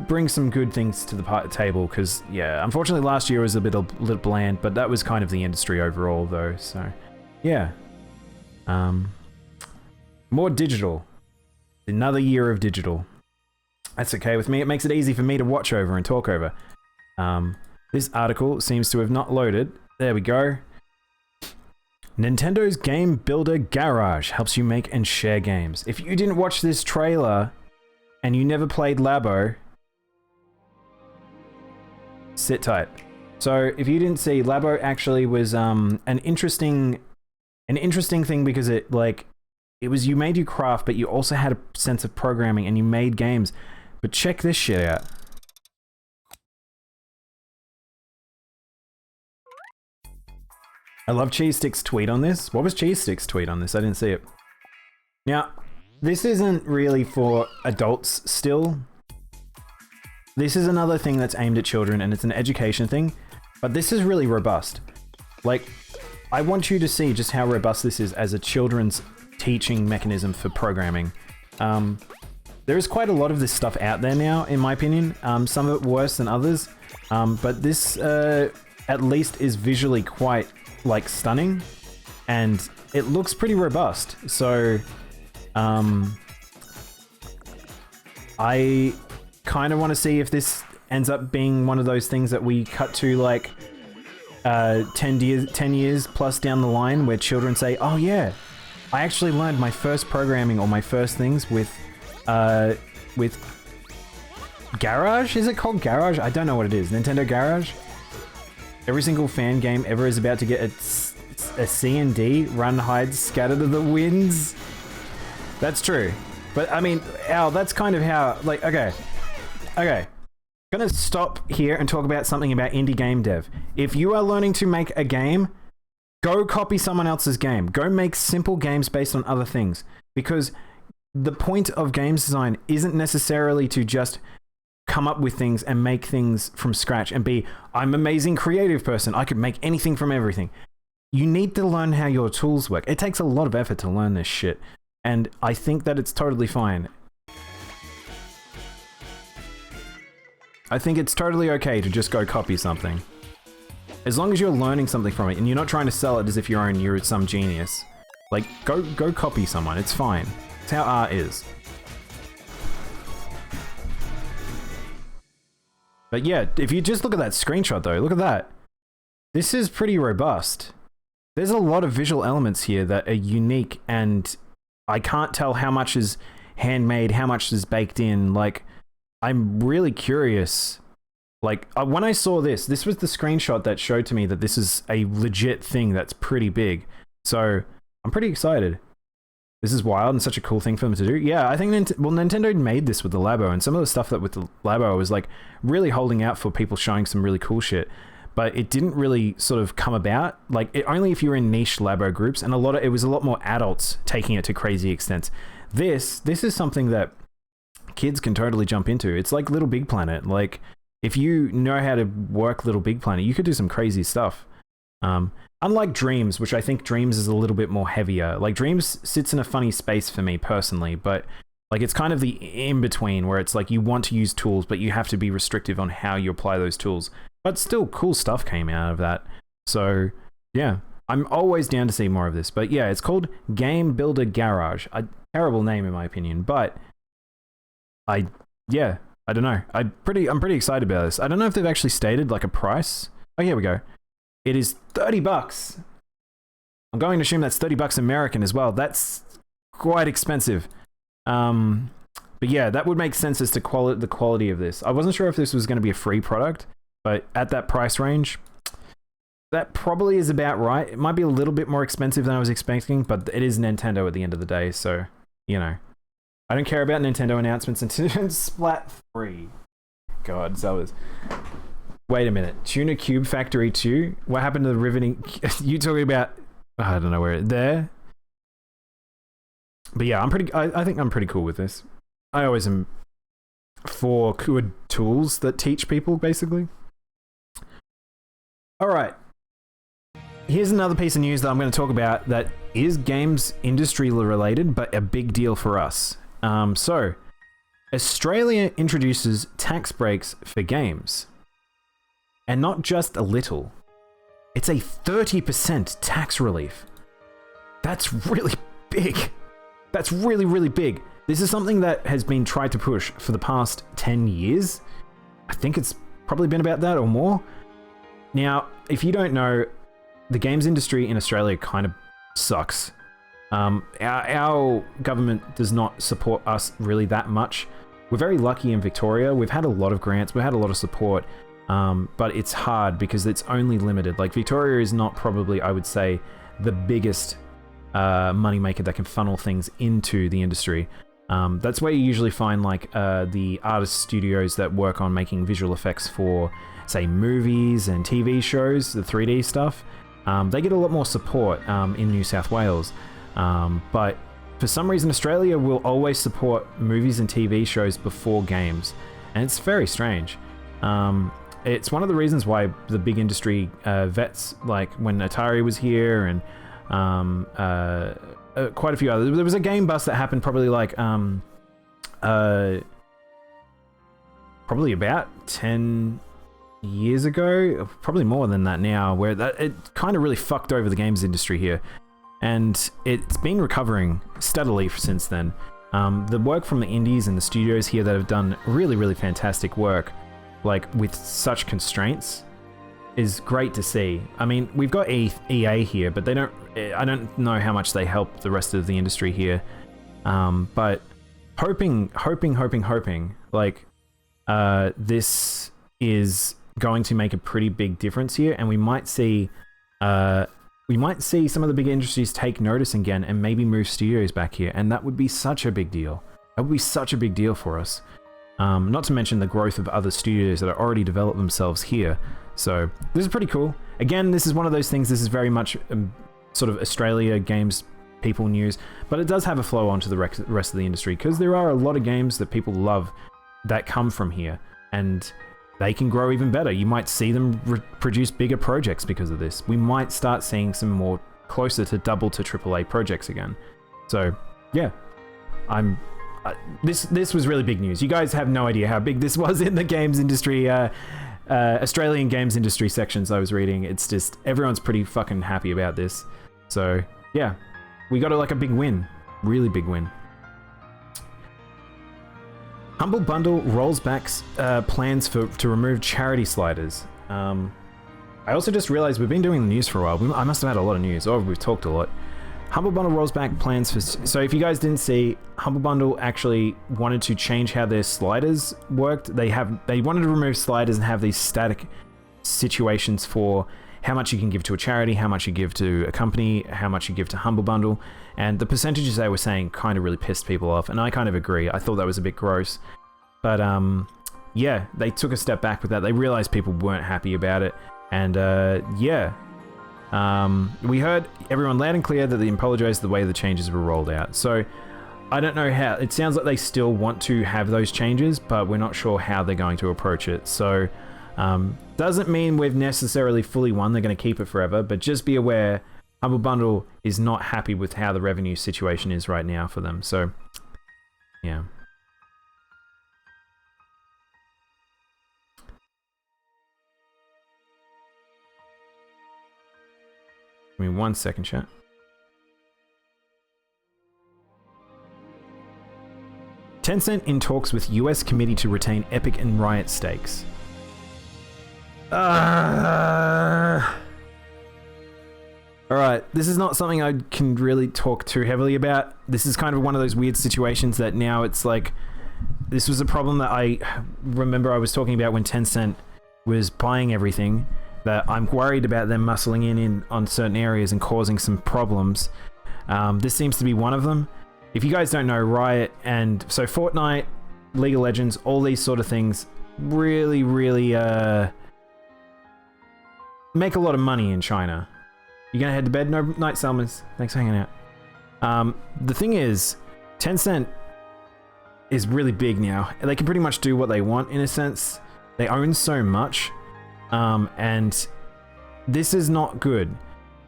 bring some good things to the table, because yeah, unfortunately last year was a little bland, but that was kind of the industry overall though, so yeah. More digital. Another year of digital. That's okay with me. It makes it easy for me to watch over and talk over. This article seems to have not loaded. There we go. Nintendo's Game Builder Garage helps you make and share games. If you didn't watch this trailer and you never played Labo, sit tight. So if you didn't see, Labo actually was an interesting thing because it was you made your craft, but you also had a sense of programming and you made games. But check this shit out. I love Cheese Stick's tweet on this. What was Cheese Stick's tweet on this? I didn't see it. Now, this isn't really for adults still. This is another thing that's aimed at children and it's an education thing, but this is really robust. Like, I want you to see just how robust this is as a children's teaching mechanism for programming. There is quite a lot of this stuff out there now, in my opinion. Some of it worse than others, but this at least is visually quite like stunning and it looks pretty robust. So I kind of want to see if this ends up being one of those things that we cut to like 10 years plus down the line where children say, oh yeah, I actually learned my first programming or my first things with Garage? Is it called Garage? I don't know what it is. Nintendo Garage? Every single fan game ever is about to get a C and D, run, hide, scatter to the winds. That's true. But I mean, Al, that's kind of how, like, okay. Gonna stop here and talk about something about indie game dev. If you are learning to make a game, go copy someone else's game. Go make simple games based on other things. Because the point of games design isn't necessarily to just come up with things and make things from scratch and be, I'm an amazing creative person. I could make anything from everything. You need to learn how your tools work. It takes a lot of effort to learn this shit. And I think that it's totally fine. I think it's totally okay to just go copy something. As long as you're learning something from it and you're not trying to sell it as if you're some genius. Like, go copy someone. It's fine. It's how art is. But yeah, if you just look at that screenshot though, look at that. This is pretty robust. There's a lot of visual elements here that are unique and I can't tell how much is handmade, how much is baked in. Like, I'm really curious. Like, when I saw this was the screenshot that showed to me that this is a legit thing that's pretty big. So, I'm pretty excited. This is wild and such a cool thing for them to do. Yeah, I think Nintendo made this with the Labo, and some of the stuff that with the Labo was like really holding out for people showing some really cool shit. But it didn't really sort of come about. Like, only if you're in niche Labo groups, and it was a lot more adults taking it to crazy extents. This is something that kids can totally jump into. It's like Little Big Planet. Like, if you know how to work Little Big Planet, you could do some crazy stuff. Unlike Dreams, which I think Dreams is a little bit more heavier. Like, Dreams sits in a funny space for me personally, but like it's kind of the in-between where it's like you want to use tools, but you have to be restrictive on how you apply those tools. But still, cool stuff came out of that. So, yeah. I'm always down to see more of this. But yeah, it's called Game Builder Garage. A terrible name in my opinion, but I don't know. I'm pretty excited about this. I don't know if they've actually stated like a price. Oh, here we go. It is $30. I'm going to assume that's $30 American as well. That's quite expensive. But yeah, that would make sense as to the quality of this. I wasn't sure if this was going to be a free product, but at that price range, that probably is about right. It might be a little bit more expensive than I was expecting, but it is Nintendo at the end of the day, so, you know. I don't care about Nintendo announcements until Splat 3. God, that was... Wait a minute. Tuna Cube Factory 2? What happened to the riveting... You talking about... I don't know where... There? But yeah, I think I'm pretty cool with this. I always am for good tools that teach people, basically. Alright. Here's another piece of news that I'm going to talk about that is games industry related, but a big deal for us. So, Australia introduces tax breaks for games. And not just a little. It's a 30% tax relief. That's really big. That's really, really big. This is something that has been tried to push for the past 10 years. I think it's probably been about that or more. Now, if you don't know, the games industry in Australia kind of sucks. Our government does not support us really that much. We're very lucky in Victoria. We've had a lot of grants. We've had a lot of support. But it's hard because it's only limited. Like, Victoria is not probably, I would say, the biggest moneymaker that can funnel things into the industry. That's where you usually find, like, the artist studios that work on making visual effects for, say, movies and TV shows, the 3D stuff. They get a lot more support in New South Wales. But for some reason, Australia will always support movies and TV shows before games. And it's very strange. It's one of the reasons why the big industry vets, like when Atari was here and quite a few others. There was a game bust that happened probably like probably about 10 years ago, probably more than that now, where it kind of really fucked over the games industry here. And it's been recovering steadily since then. The work from the indies and the studios here that have done really, really fantastic work, like with such constraints, is great to see. I mean, we've got EA here, but they don't. I don't know how much they help the rest of the industry here. But hoping, like this is going to make a pretty big difference here, and we might see some of the big industries take notice again and maybe move studios back here, and that would be such a big deal. That would be such a big deal for us. Not to mention the growth of other studios that are already developed themselves here. So this is pretty cool. Again, this is one of those things, this is very much sort of Australia games people news, but it does have a flow on to the rest of the industry, because there are a lot of games that people love that come from here, and they can grow even better. You might see them produce bigger projects because of this. We might start seeing some more closer to double to AAA projects again. So yeah, this was really big news. You guys have no idea how big this was in the games industry, Australian games industry sections I was reading. It's just, everyone's pretty fucking happy about this. So yeah, we got like a big win, really big win. Humble Bundle rolls back plans to remove charity sliders. I also just realized we've been doing the news for a while. I must have had a lot of news, or we've talked a lot. Humble Bundle rolls back plans for... So if you guys didn't see, Humble Bundle actually wanted to change how their sliders worked. They wanted to remove sliders and have these static situations for how much you can give to a charity, how much you give to a company, how much you give to Humble Bundle. And the percentages they were saying kind of really pissed people off. And I kind of agree. I thought that was a bit gross. But yeah, they took a step back with that. They realized people weren't happy about it. And yeah. We heard everyone loud and clear that they apologized the way the changes were rolled out. So I don't know how. It sounds like they still want to have those changes, but we're not sure how they're going to approach it. So doesn't mean we've necessarily fully won. They're going to keep it forever, but just be aware, Humble Bundle is not happy with how the revenue situation is right now for them. So yeah. Give me 1 second, chat. Tencent in talks with US committee to retain Epic and Riot stakes. Alright, this is not something I can really talk too heavily about. This is kind of one of those weird situations that now it's like, this was a problem that I remember I was talking about when Tencent was buying everything, that I'm worried about them muscling in on certain areas and causing some problems. This seems to be one of them. If you guys don't know, Riot and... So Fortnite, League of Legends, all these sort of things really, really make a lot of money in China. You gonna head to bed? No night, Salmons. Thanks for hanging out. The thing is, Tencent is really big now. They can pretty much do what they want in a sense. They own so much. And this is not good.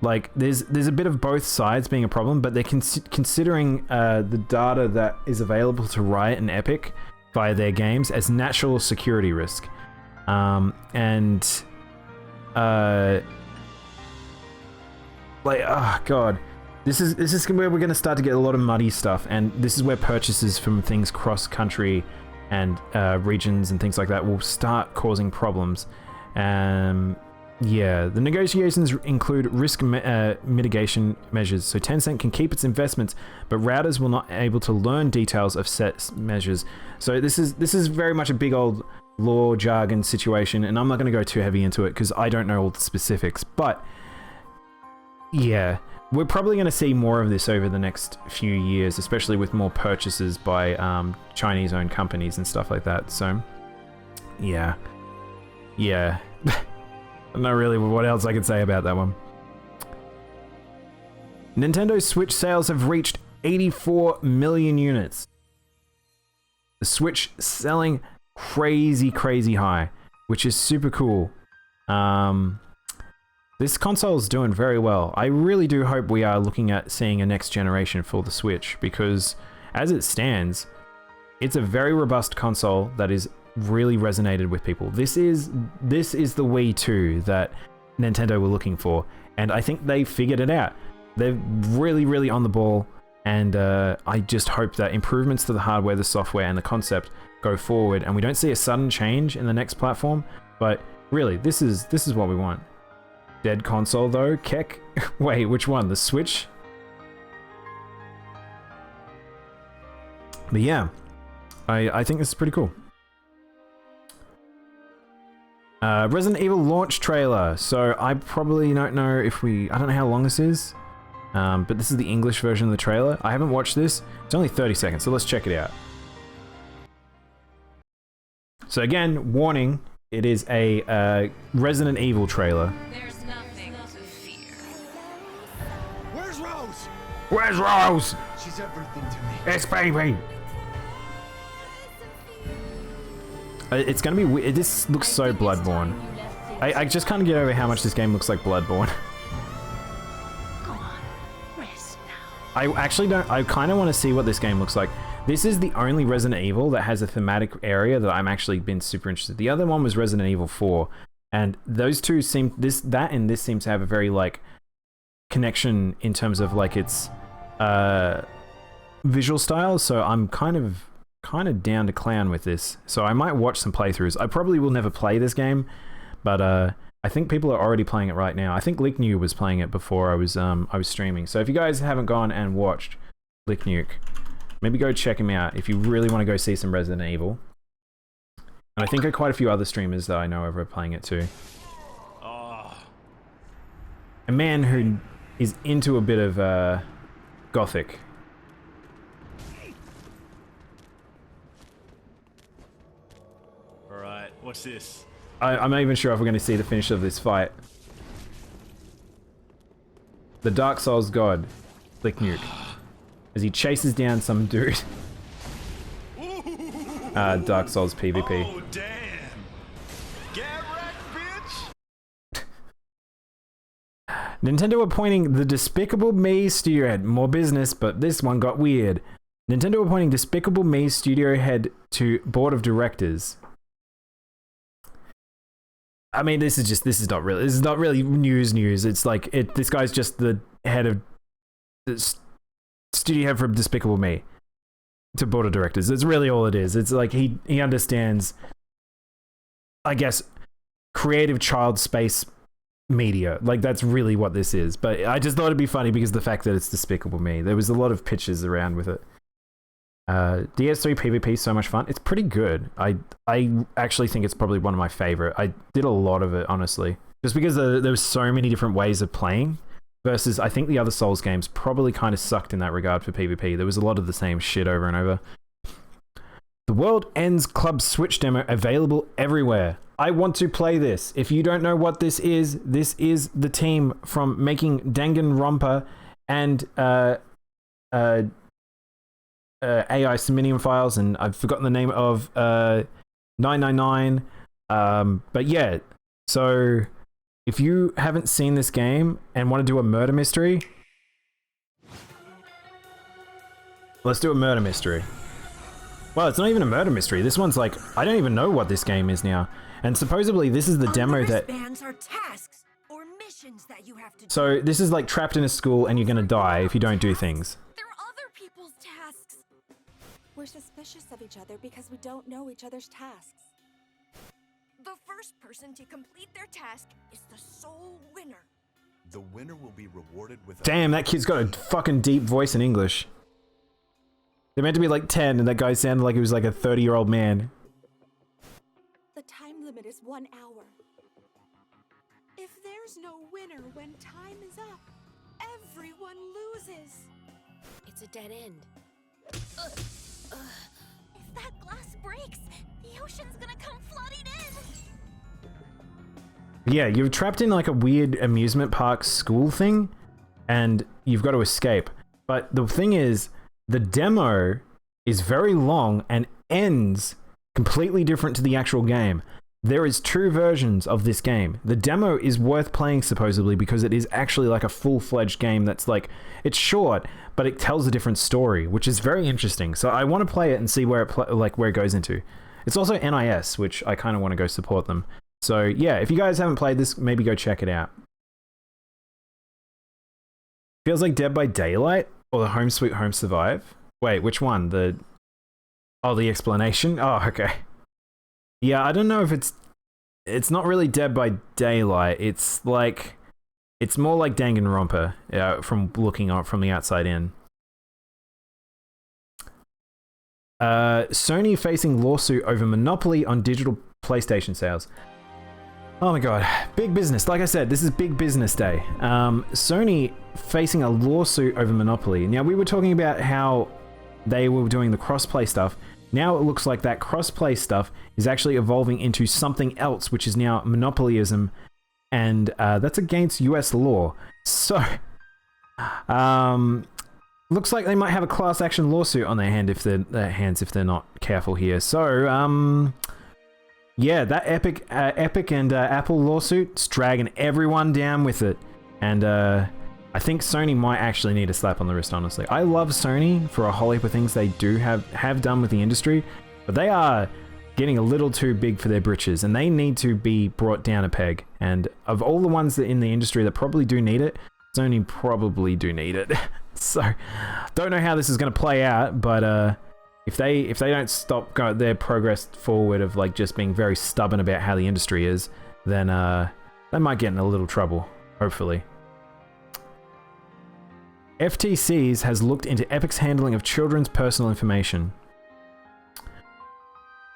Like, there's a bit of both sides being a problem, but they're considering the data that is available to Riot and Epic via their games as national security risk. Like, oh god, this is where we're going to start to get a lot of muddy stuff, and this is where purchases from things cross country and regions and things like that will start causing problems. Yeah, the negotiations include risk mitigation measures, so Tencent can keep its investments, but routers will not be able to learn details of set measures. So this is very much a big old law jargon situation, and I'm not going to go too heavy into it because I don't know all the specifics, but yeah, we're probably going to see more of this over the next few years, especially with more purchases by Chinese-owned companies and stuff like that, so yeah. Not really what else I could say about that one. Nintendo Switch sales have reached 84 million units. The Switch selling crazy high, which is super cool. This console is doing very well. I really do hope we are looking at seeing a next generation for the Switch, because as it stands, it's a very robust console that is really resonated with people. This is the Wii 2 that Nintendo were looking for, and I think they figured it out. They're really on the ball, and I just hope that improvements to the hardware, the software, and the concept go forward, and we don't see a sudden change in the next platform. But really, this is what we want. Dead console though, Keck. Wait, which one? The Switch? But yeah, I think this is pretty cool. Resident Evil launch trailer. So I probably don't know if I don't know how long this is, but this is the English version of the trailer. I haven't watched this. It's only 30 seconds, so let's check it out. So again, warning, it is a Resident Evil trailer. There's nothing to fear. Where's Rose? Where's Rose? She's everything to me. It's baby. It's gonna be weird. This looks so Bloodborne. I just can't get over how much this game looks like Bloodborne. Go on, rest now. I actually don't. I kind of want to see what this game looks like. This is the only Resident Evil that has a thematic area that I'm actually been super interested. The other one was Resident Evil 4, and those two seem that and this seems to have a very like connection in terms of like its visual style. So I'm kind of down to clown with this. So I might watch some playthroughs. I probably will never play this game, but I think people are already playing it right now. I think Lick Nuke was playing it before I was streaming. So if you guys haven't gone and watched Lick Nuke, maybe go check him out if you really want to go see some Resident Evil. And I think quite a few other streamers that I know are playing it too. A man who is into a bit of gothic. Alright, what's this? I'm not even sure if we're going to see the finish of this fight. The Dark Souls god, Lick Nuke, as he chases down some dude. Dark Souls PvP. Oh, damn. Get wrecked, bitch. Nintendo appointing the Despicable Me studio head. More business, but this one got weird. Nintendo appointing Despicable Me studio head to board of directors. I mean, this is not really news. It's like this guy's just the head of the studio head from Despicable Me to board of directors. It's really all it is. It's like he understands, I guess, creative child space media. Like that's really what this is. But I just thought it'd be funny because of the fact that it's Despicable Me. There was a lot of pictures around with it. DS3 PvP is so much fun. It's pretty good. I actually think it's probably one of my favorite. I did a lot of it, honestly. Just because there was so many different ways of playing. Versus, I think the other Souls games probably kind of sucked in that regard for PvP. There was a lot of the same shit over and over. The World Ends Club Switch demo available everywhere. I want to play this. If you don't know what this is the team from making Danganronpa and AI Siminium Files, and I've forgotten the name of 999. But yeah, so if you haven't seen this game and want to do a murder mystery, let's do a murder mystery. Well, it's not even a murder mystery. This one's like, I don't even know what this game is now. And supposedly this is the demo that... are tasks or missions that you have to do. So this is like trapped in a school and you're gonna die if you don't do things. They're other people's tasks. We're suspicious of each other because we don't know each other's tasks. The first person to complete their task is the sole winner. The winner will be rewarded with Damn, that kid's got a fucking deep voice in English. They're meant to be like 10, and that guy sounded like he was like a 30-year-old man. The time limit is 1 hour. If there's no winner when time is up, everyone loses. It's a dead end. If that glass breaks, the ocean's gonna come flooding in. Yeah, you're trapped in like a weird amusement park school thing, and you've got to escape. But the thing is, the demo is very long and ends completely different to the actual game. There is 2 versions of this game. The demo is worth playing supposedly because it is actually like a full-fledged game that's like, it's short, but it tells a different story, which is very interesting. So I want to play it and see where it where it goes into. It's also NIS, which I kind of want to go support them. So yeah, if you guys haven't played this, maybe go check it out. Feels like Dead by Daylight or the Home Sweet Home Survive. Wait, which one? The explanation? Oh, okay. Yeah, I don't know if it's not really Dead by Daylight. It's like, it's more like Danganronpa from looking up from the outside in. Sony facing lawsuit over monopoly on digital PlayStation sales. Oh my god, big business. Like I said, this is big business day. Sony facing a lawsuit over monopoly. Now, we were talking about how they were doing the crossplay stuff. Now it looks like that crossplay stuff is actually evolving into something else, which is now monopolyism, and that's against US law. So, looks like they might have a class action lawsuit on their hands if they're not careful here. So, yeah, that Epic and Apple lawsuit, dragging everyone down with it. And I think Sony might actually need a slap on the wrist, honestly. I love Sony for a whole heap of things they do have done with the industry, but they are getting a little too big for their britches, and they need to be brought down a peg. And of all the ones that in the industry that probably do need it, Sony probably do need it. So, don't know how this is going to play out, but if they don't stop their progress forward of like just being very stubborn about how the industry is, then they might get in a little trouble, hopefully. FTCs has looked into Epic's handling of children's personal information.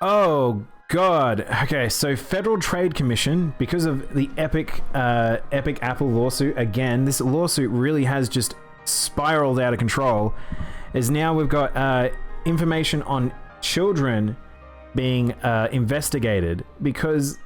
Oh god. Okay, so Federal Trade Commission, because of the Epic Apple lawsuit, again, this lawsuit really has just spiraled out of control, is now we've got information on children being investigated, because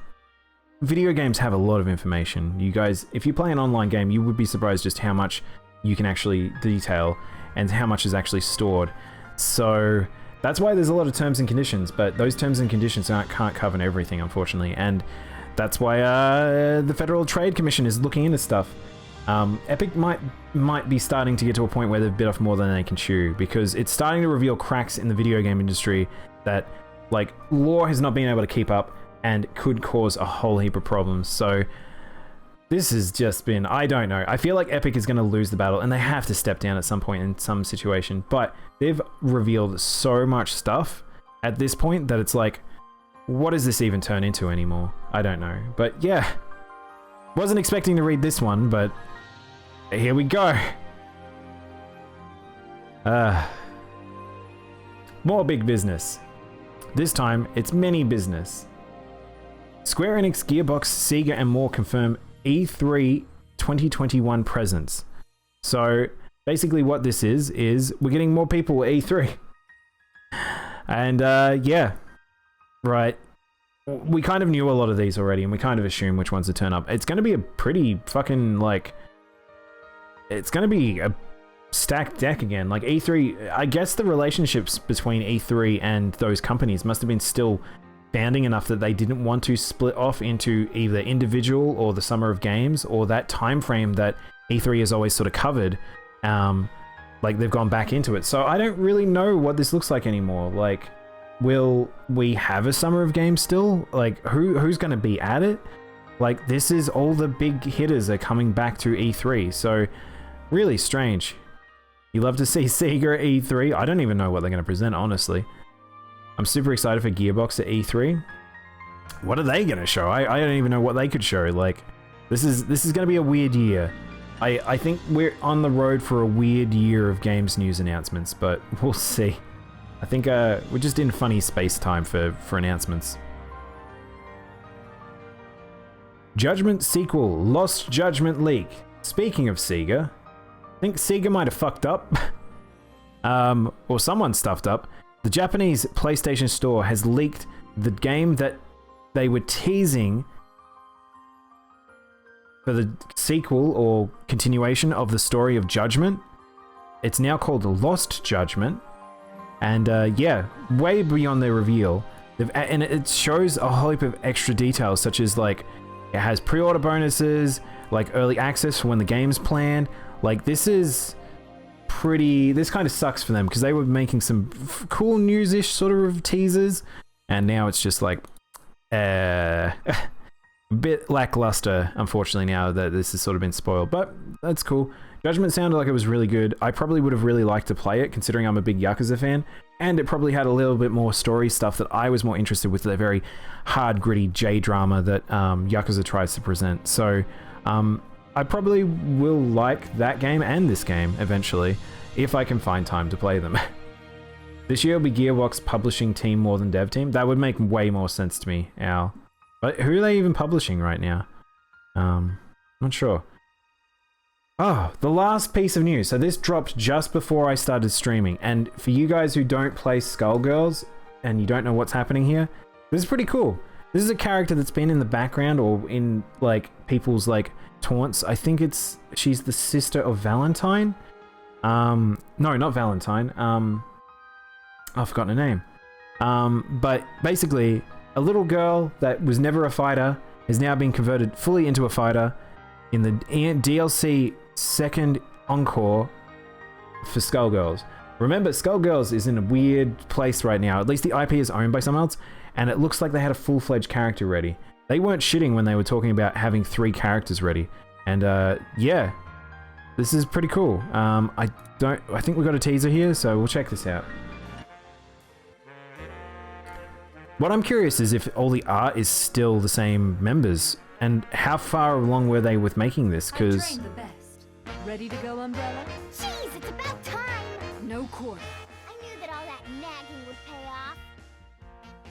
video games have a lot of information. You guys, if you play an online game, you would be surprised just how much you can actually detail and how much is actually stored. So that's why there's a lot of terms and conditions, but those terms and conditions can't cover everything, unfortunately, and that's why the Federal Trade Commission is looking into stuff. Epic might be starting to get to a point where they've bit off more than they can chew, because it's starting to reveal cracks in the video game industry that, like, law has not been able to keep up and could cause a whole heap of problems. So this has just been, I don't know. I feel like Epic is going to lose the battle, and they have to step down at some point in some situation. But they've revealed so much stuff at this point that it's like, what does this even turn into anymore? I don't know. But yeah, wasn't expecting to read this one, but here we go. More big business. This time, it's mini business. Square Enix, Gearbox, Sega, and more confirm E3 2021 presence. So basically what this is we're getting more people at E3. And yeah, right. We kind of knew a lot of these already, and we kind of assumed which ones to turn up. It's going to be a pretty fucking, like, it's going to be a stacked deck again. Like E3, I guess the relationships between E3 and those companies must have been still banding enough that they didn't want to split off into either individual or the Summer of Games, or that time frame that E3 has always sort of covered. Like, they've gone back into it. So I don't really know what this looks like anymore. Like, will we have a Summer of Games still? Like, who's going to be at it? Like, this is all the big hitters are coming back to E3. So really strange. You love to see Sega at E3. I don't even know what they're going to present, honestly. I'm super excited for Gearbox at E3. what are they gonna show? I don't even know what they could show. Like, this is gonna be a weird year. I think we're on the road for a weird year of games news announcements, but we'll see. I think we're just in funny space time for announcements. Judgment sequel, Lost Judgment leak. Speaking of Sega, I think Sega might have fucked up. Or someone stuffed up. The Japanese PlayStation Store has leaked the game that they were teasing for the sequel or continuation of the story of Judgment. It's now called Lost Judgment. And yeah, way beyond their reveal. And it shows a whole heap of extra details, such as like, it has pre-order bonuses, like early access for when the game's planned. Like, this is pretty... This kind of sucks for them, because they were making some cool news-ish sort of teasers, and now it's just like... a bit lackluster, unfortunately, now that this has sort of been spoiled. But that's cool. Judgment sounded like it was really good. I probably would have really liked to play it, considering I'm a big Yakuza fan. And it probably had a little bit more story stuff that I was more interested with, the very hard, gritty J-drama that Yakuza tries to present. So I probably will like that game and this game eventually, if I can find time to play them. This year will be Gearbox publishing team more than dev team. That would make way more sense to me, Al. But who are they even publishing right now? Not sure. Oh, the last piece of news. So this dropped just before I started streaming. And for you guys who don't play Skullgirls and you don't know what's happening here, this is pretty cool. This is a character that's been in the background or in like people's like taunts. I think she's the sister of Valentine. No, not Valentine. I've forgotten her name. But basically, a little girl that was never a fighter has now been converted fully into a fighter in the DLC second encore for Skullgirls. Remember, Skullgirls is in a weird place right now. At least the IP is owned by someone else, and it looks like they had a full-fledged character ready. They weren't shitting when they were talking about having 3 characters ready. And yeah, this is pretty cool. I think we got a teaser here, so we'll check this out. What I'm curious is if all the art is still the same members, and how far along were they with making this? Because ready to go, Umbrella? Jeez, it's about time! No quarter. I knew that all that nagging would pay off.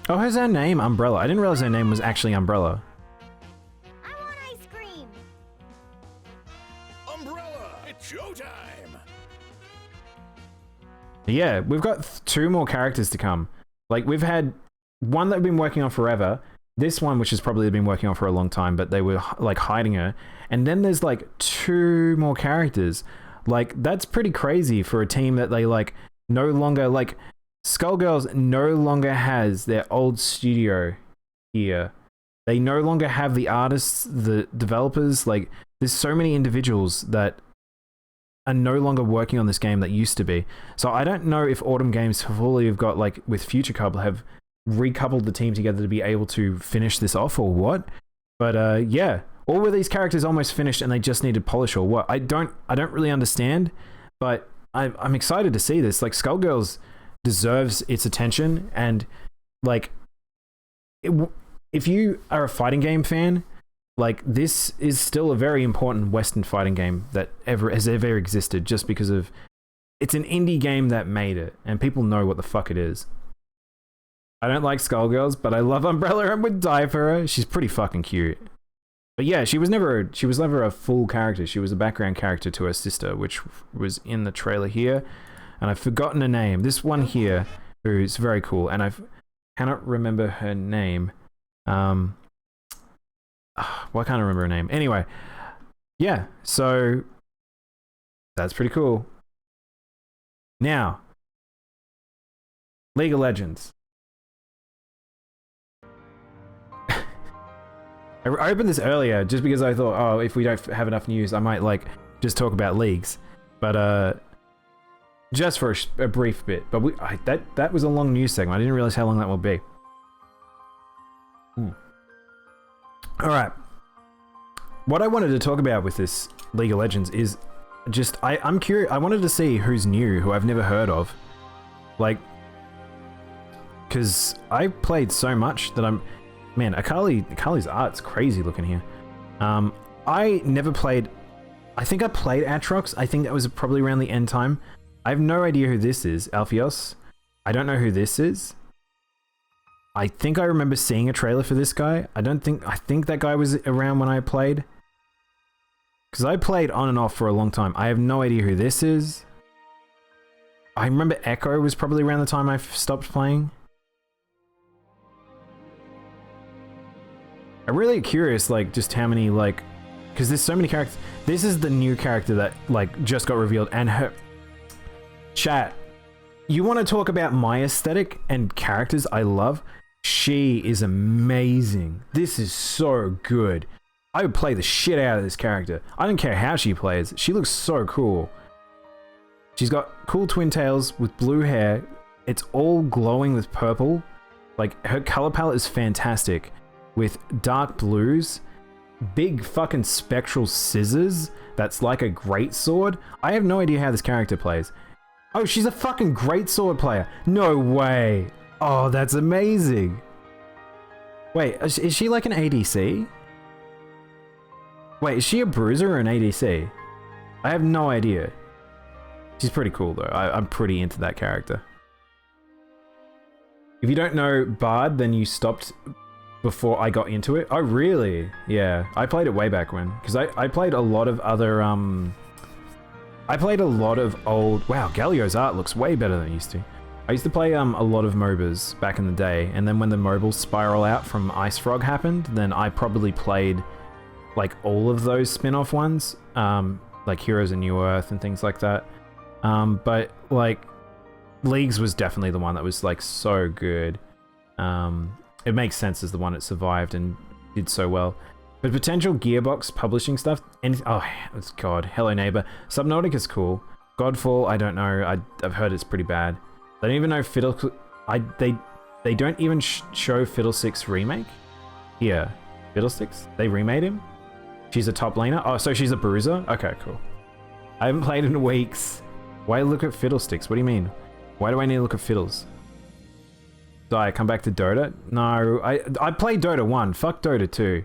oh, how's her name? Umbrella. I didn't realize her name was actually Umbrella. I want ice cream! Umbrella, it's showtime! Yeah, we've got 2 more characters to come. Like, we've had one that we've been working on forever. This one, which has probably been working on for a long time, but they were like hiding her. And then there's like 2 more characters. Like, that's pretty crazy for a team that they like no longer like. Skullgirls no longer has their old studio here. They no longer have the artists, the developers. Like, there's so many individuals that are no longer working on this game that used to be. So I don't know if Autumn Games fully have got, like with Future Couple, have recoupled the team together to be able to finish this off or what. But yeah, or were these characters almost finished and they just needed polish or what? I don't really understand, but I'm excited to see this. Like, Skullgirls deserves its attention, and like if you are a fighting game fan, like, this is still a very important Western fighting game that has ever existed, just because of it's an indie game that made it and people know what the fuck it is. I don't like Skullgirls, but I love Umbrella and would die for her. She's pretty fucking cute. But yeah, she was never a full character. She was a background character to her sister, which was in the trailer here. And I've forgotten her name. This one here, who's very cool, and I cannot remember her name. Why can't I remember her name? Anyway, yeah, so that's pretty cool. Now, League of Legends. I opened this earlier just because I thought, oh, if we don't have enough news, I might like just talk about leagues. But just for a brief bit. But that was a long news segment. I didn't realize how long that will be. All right. What I wanted to talk about with this League of Legends is just I'm curious. I wanted to see who's new, who I've never heard of, like, because I played so much that Man, Akali's art's crazy looking here. I never played... I think I played Atrox. I think that was probably around the end time. I have no idea who this is. Alpheos. I don't know who this is. I think I remember seeing a trailer for this guy. I think that guy was around when I played. Because I played on and off for a long time. I have no idea who this is. I remember Echo was probably around the time I stopped playing. I'm really curious, like, just how many, like... Because there's so many characters. This is the new character that, like, just got revealed. And her... Chat. You want to talk about my aesthetic and characters I love? She is amazing. This is so good. I would play the shit out of this character. I don't care how she plays. She looks so cool. She's got cool twin tails with blue hair. It's all glowing with purple. Like, her color palette is fantastic. With dark blues. Big fucking spectral scissors. That's like a greatsword. I have no idea how this character plays. Oh, she's a fucking greatsword player. No way. Oh, that's amazing. Wait, is she like an ADC? Wait, is she a bruiser or an ADC? I have no idea. She's pretty cool though. I'm pretty into that character. If you don't know Bard, then you stopped before I got into it. Oh, really? Yeah, I played it way back when. Because I played a lot of other, I played a lot of old... Wow, Galio's art looks way better than it used to. I used to play a lot of MOBAs back in the day, and then when the mobile spiral out from Ice Frog happened, then I probably played like all of those spin-off ones, like Heroes of New Earth and things like that. But like Leagues was definitely the one that was like so good. It makes sense as the one that survived and did so well. But potential Gearbox publishing stuff, and oh god, Hello Neighbor. Subnautica's cool. Godfall, I don't know. I've heard it's pretty bad. They don't even know they don't even show Fiddlesticks remake. Here, Fiddlesticks. They remade him. She's a top laner. Oh, so she's a bruiser. Okay, cool. I haven't played in weeks. Why look at Fiddlesticks? What do you mean? Why do I need to look at Fiddles? Do I come back to Dota? No, I played Dota 1. Fuck Dota 2.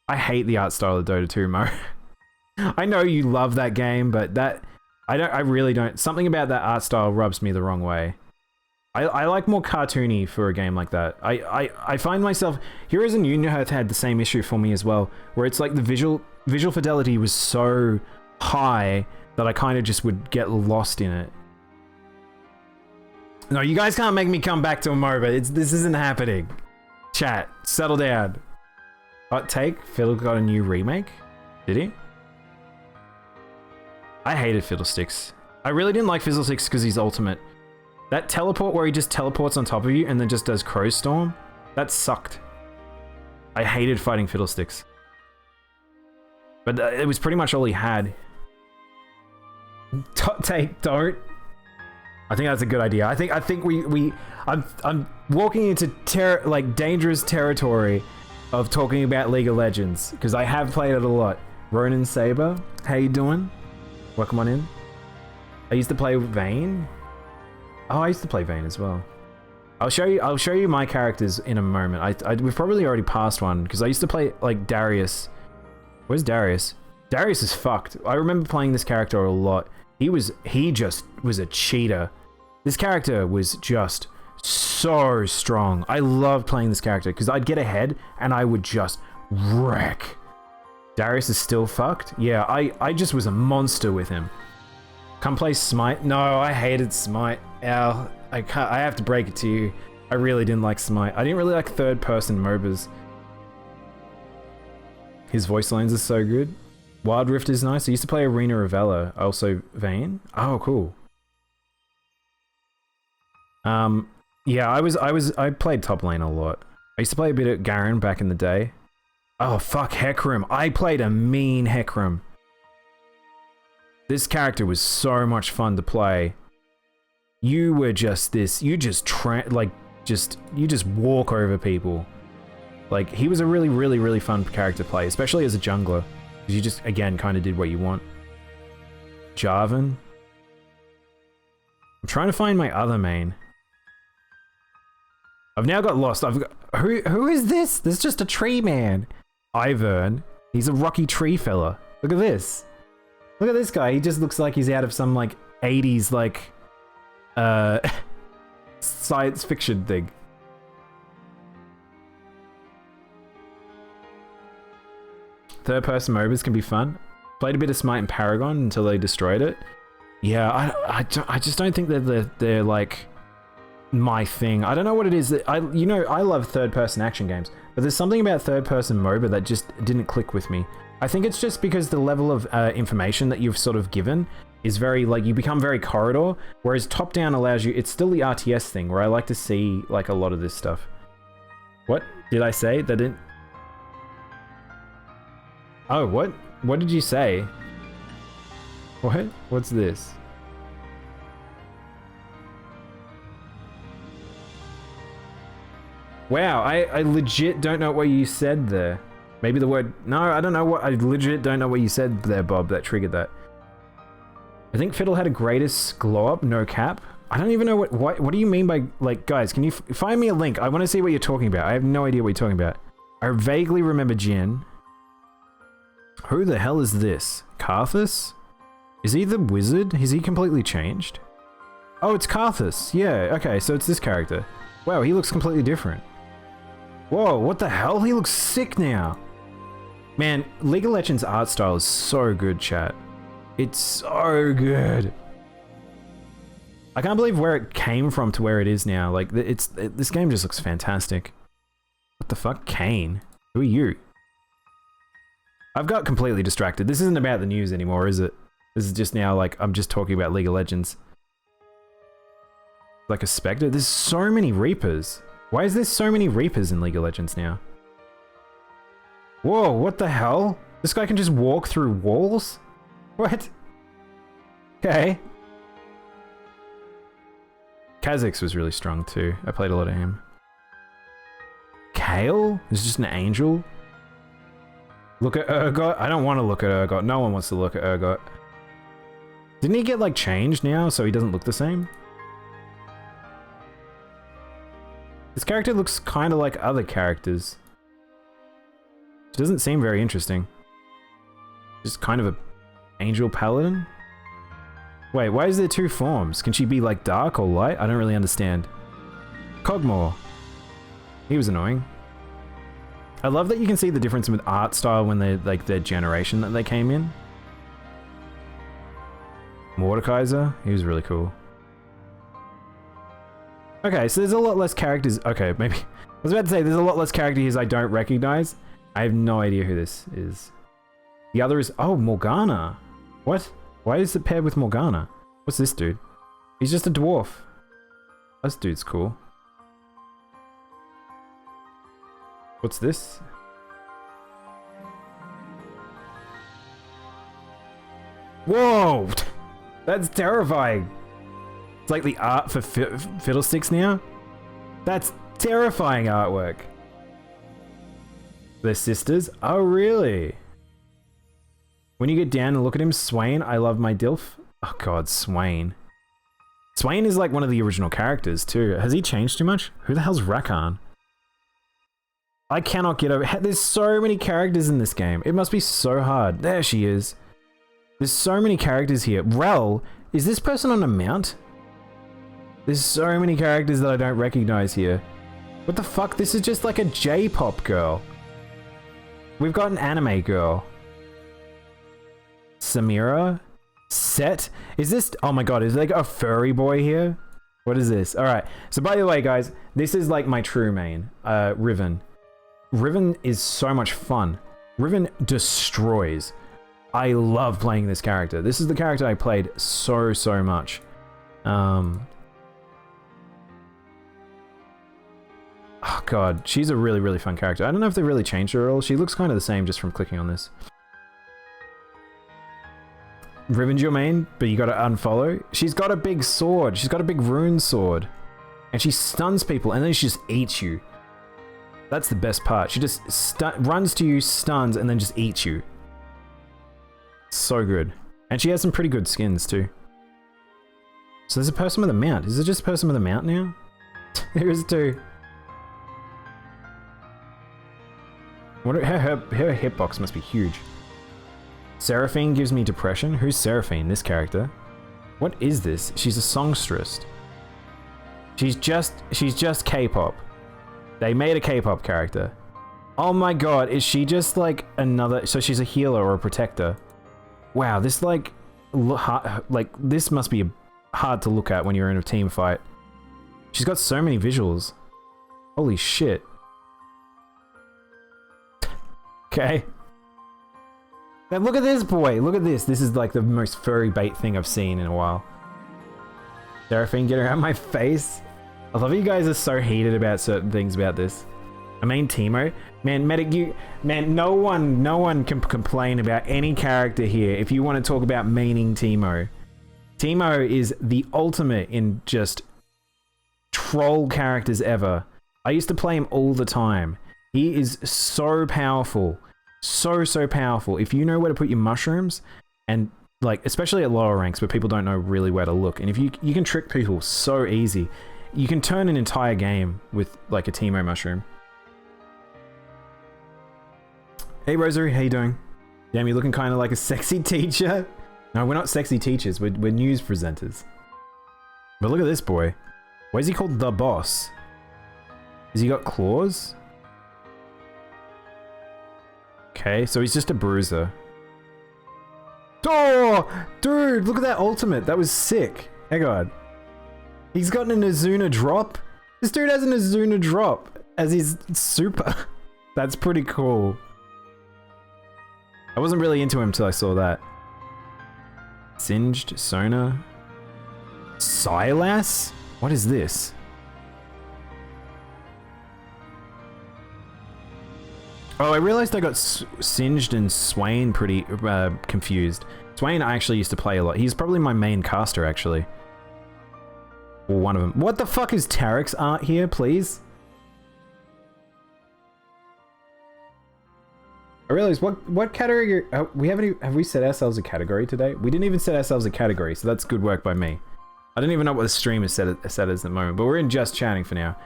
I hate the art style of Dota 2, Mo. I know you love that game, but I really don't. Something about that art style rubs me the wrong way. I like more cartoony for a game like that. I find myself... Heroes of New Earth had the same issue for me as well, where it's like the visual fidelity was so high that I kind of just would get lost in it. No, you guys can't make me come back to a MOBA. This isn't happening. Chat, settle down. Hot take, Fiddle got a new remake? Did he? I hated Fiddlesticks. I really didn't like Fiddlesticks because he's ultimate. That teleport where he just teleports on top of you and then just does Crow Storm, that sucked. I hated fighting Fiddlesticks. But it was pretty much all he had. Take, don't. I think that's a good idea. I think I'm walking into dangerous territory of talking about League of Legends because I have played it a lot. Ronin Saber, how you doing? Welcome on in. I used to play Vayne. Oh, I used to play Vayne as well. I'll show you my characters in a moment. We've probably already passed one because I used to play like Darius. Where's Darius? Darius is fucked. I remember playing this character a lot. He just was a cheater. This character was just so strong. I loved playing this character because I'd get ahead and I would just wreck. Darius is still fucked? Yeah, I just was a monster with him. Come play Smite? No, I hated Smite. Al, I have to break it to you. I really didn't like Smite. I didn't really like third-person MOBAs. His voice lines are so good. Wild Rift is nice. I used to play Arena Ravella. Also Vayne. Oh, cool. Yeah, I played top lane a lot. I used to play a bit at Garen back in the day. Oh, fuck, Hecarim. I played a mean Hecarim. This character was so much fun to play. You were just this, you just walk over people. Like, he was a really, really, really fun character to play, especially as a jungler. Because you just, again, kind of did what you want. Jarvan. I'm trying to find my other main. I've now got lost. Who is this? There's just a tree man. Ivern. He's a rocky tree fella. Look at this. Look at this guy. He just looks like he's out of some like 80s like science fiction thing. Third person MOBAs can be fun. Played a bit of Smite and Paragon until they destroyed it. Yeah, I just don't think that they're like my thing. I don't know what it is. I love third person action games, but there's something about third person MOBA that just didn't click with me. I think it's just because the level of information that you've sort of given is very like you become very corridor, whereas top down allows you. It's still the RTS thing where I like to see like a lot of this stuff. What did I say? That didn't. Oh, what? What did you say? What? What's this? Wow, I legit don't know what you said there. Maybe the word... No, I don't know what... I legit don't know what you said there, Bob, that triggered that. I think Fiddle had a greatest glow up, no cap. I don't even know what do you mean by... Like, guys, can you find me a link? I want to see what you're talking about. I have no idea what you're talking about. I vaguely remember Jin. Who the hell is this? Karthus? Is he the wizard? Is he completely changed? Oh, it's Karthus. Yeah, okay, so it's this character. Wow, he looks completely different. Whoa, what the hell? He looks sick now. Man, League of Legends art style is so good, chat. It's so good. I can't believe where it came from to where it is now. Like, this game just looks fantastic. What the fuck? Kane? Who are you? I've got completely distracted. This isn't about the news anymore, is it? This is just now like, I'm just talking about League of Legends. Like a Spectre? There's so many Reapers. Why is there so many Reapers in League of Legends now? Whoa, what the hell? This guy can just walk through walls? What? Okay. Kha'Zix was really strong too. I played a lot of him. Kale? Is just an angel? Look at Urgot? I don't want to look at Urgot. No one wants to look at Urgot. Didn't he get like changed now so he doesn't look the same? This character looks kind of like other characters. It doesn't seem very interesting. Just kind of a angel paladin? Wait, why is there two forms? Can she be like dark or light? I don't really understand. Cogmore. He was annoying. I love that you can see the difference with art style when they're like their generation that they came in. Mordekaiser, he was really cool. Okay, so there's a lot less characters. Okay, maybe I was about to say there's a lot less characters I don't recognize. I have no idea who this is. The other is Morgana. What? Why is it paired with Morgana? What's this dude? He's just a dwarf. This dude's cool. What's this? Whoa! That's terrifying. It's like the art for Fiddlesticks now. That's terrifying artwork. They're sisters? Oh, really? When you get down and look at him, Swain, I love my DILF. Oh god, Swain. Swain is like one of the original characters too. Has he changed too much? Who the hell's Rakan? I cannot get over... There's so many characters in this game. It must be so hard. There she is. There's so many characters here. Rel, is this person on a mount? There's so many characters that I don't recognize here. What the fuck? This is just like a J-pop girl. We've got an anime girl. Samira? Set? Is this... Oh my god, is there like a furry boy here? What is this? Alright, so by the way guys, this is like my true main. Riven. Riven is so much fun. Riven destroys. I love playing this character. This is the character I played so much. Oh god, she's a really fun character. I don't know if they really changed her at all. She looks kind of the same just from clicking on this. Riven's your main, but you gotta unfollow. She's got a big sword. She's got a big rune sword. And she stuns people and then she just eats you. That's the best part. She just runs to you, stuns, and then just eats you. So good. And she has some pretty good skins too. So there's a person with a mount. Is it just a person with a mount now? There is two. Her hitbox must be huge. Seraphine gives me depression. Who's Seraphine? This character. What is this? She's a songstress. She's just K-pop. They made a K-pop character. Oh my god, is she just like another... So she's a healer or a protector. Wow, this like this must be hard to look at when you're in a team fight. She's got so many visuals. Holy shit. Okay. Now look at this boy. Look at this. This is like the most furry bait thing I've seen in a while. Seraphine, get around my face. I love you guys are so heated about certain things about this. I mean Teemo. Man, Medic, no one can complain about any character here if you want to talk about meaning Teemo. Teemo is the ultimate in just troll characters ever. I used to play him all the time. He is so powerful. So powerful. If you know where to put your mushrooms, and like, especially at lower ranks where people don't know really where to look, and if you can trick people so easy, you can turn an entire game with like a Teemo mushroom. Hey Rosary, how you doing? Damn, you're looking kind of like a sexy teacher. No, we're not sexy teachers, we're news presenters. But look at this boy. Why is he called the boss? Has he got claws? Okay, so he's just a bruiser. Oh! Dude, look at that ultimate. That was sick. Hang on. He's gotten an Azuna drop? This dude has an Azuna drop as his super. That's pretty cool. I wasn't really into him till I saw that. Singed, Sona. Silas? What is this? Oh, I realized I got Singed and Swain pretty confused. Swain I actually used to play a lot. He's probably my main caster, actually. Or one of them. What the fuck is Tarek's art here, please? I realized what category have we set ourselves a category today? We didn't even set ourselves a category, so that's good work by me. I don't even know what the stream is set as at the moment, but we're in just chatting for now.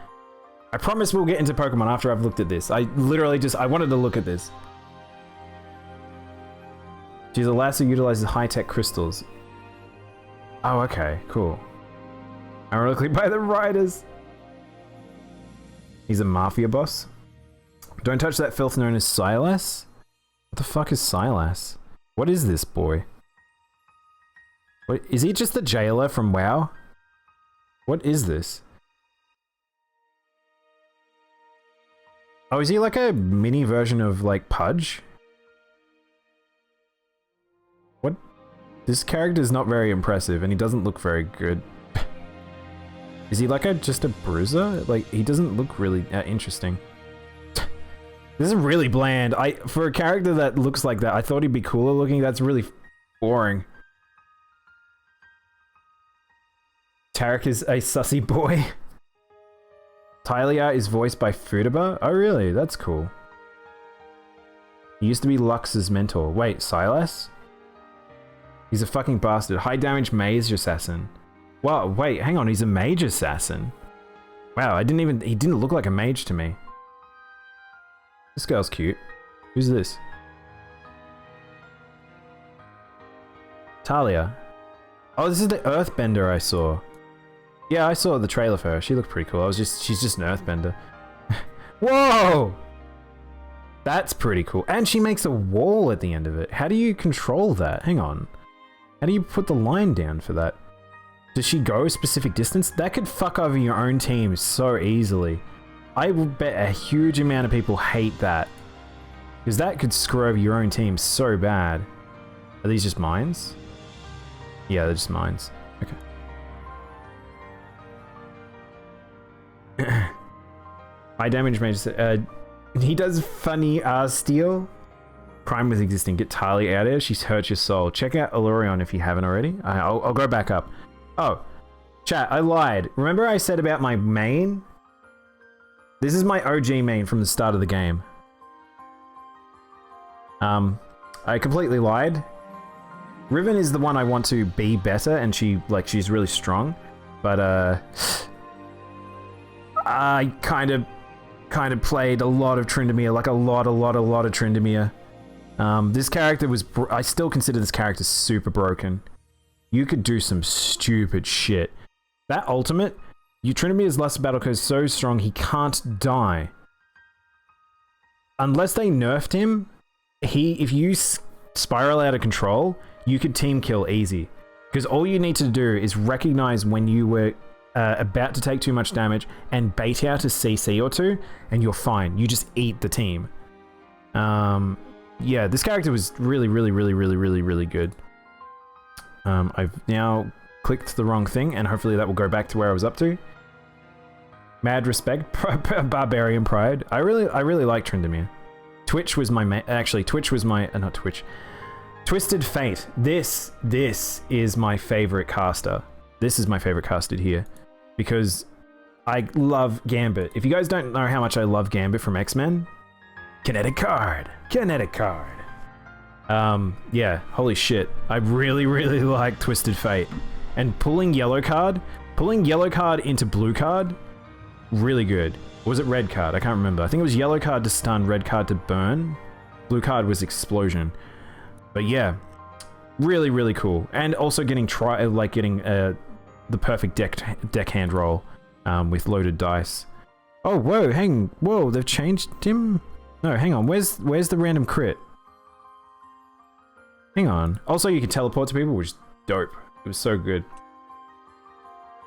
I promise we'll get into Pokemon after I've looked at this. I literally I wanted to look at this. She's a lass who utilizes high-tech crystals. Oh, okay, cool. Ironically by the riders. He's a mafia boss. Don't touch that filth known as Silas. What the fuck is Silas? What is this boy? What, is he just the jailer from WoW? What is this? Oh, is he like a mini version of like Pudge? What? This character's not very impressive and he doesn't look very good. Is he like just a bruiser? Like, he doesn't look really interesting. This is really bland. For a character that looks like that, I thought he'd be cooler looking. That's really boring. Tarek is a sussy boy. Tylia is voiced by Futaba. Oh really? That's cool. He used to be Lux's mentor. Wait, Silas? He's a fucking bastard. High damage mage assassin. Wow, wait, hang on, he's a mage assassin. Wow, he didn't look like a mage to me. This girl's cute. Who's this? Talia. Oh, this is the Earthbender I saw. Yeah, I saw the trailer for her. She looked pretty cool. She's just an Earthbender. Whoa! That's pretty cool. And she makes a wall at the end of it. How do you control that? Hang on. How do you put the line down for that? Does she go a specific distance? That could fuck over your own team so easily. I will bet a huge amount of people hate that. Because that could screw over your own team so bad. Are these just mines? Yeah, they're just mines. Okay. High damage mage. He does funny steal. Crime was existing. Get Talia out of here. She's hurt your soul. Check out Allurion if you haven't already. I'll go back up. Oh, chat, I lied. Remember I said about my main? This is my OG main from the start of the game. I completely lied. Riven is the one I want to be better, and she's really strong. But, I kind of kind of played a lot of Tryndamere, like a lot of Tryndamere. This character was... I still consider this character super broken. You could do some stupid shit. That ultimate, Tryndamere's Lust Battle Code is so strong he can't die. Unless they nerfed him, if you spiral out of control, you could team kill easy. Because all you need to do is recognize when you were about to take too much damage and bait out a CC or two, and you're fine. You just eat the team. Yeah, this character was really good. I've now clicked the wrong thing, and hopefully that will go back to where I was up to. Mad respect, Barbarian Pride. I really like Tryndamere. Twitch was my actually Twitch was my not Twitch. Twisted Fate. This is my favorite caster. This is my favorite caster here because I love Gambit. If you guys don't know how much I love Gambit from X-Men, Kinetic card. Yeah, holy shit. I really like Twisted Fate. And pulling yellow card into blue card, really good. Or was it red card? I can't remember. I think it was yellow card to stun, red card to burn. Blue card was explosion. But yeah, really cool. And also getting the perfect deckhand roll with loaded dice. Oh, whoa, they've changed him? No, hang on, where's the random crit? Hang on. Also, you can teleport to people, which is dope. It was so good.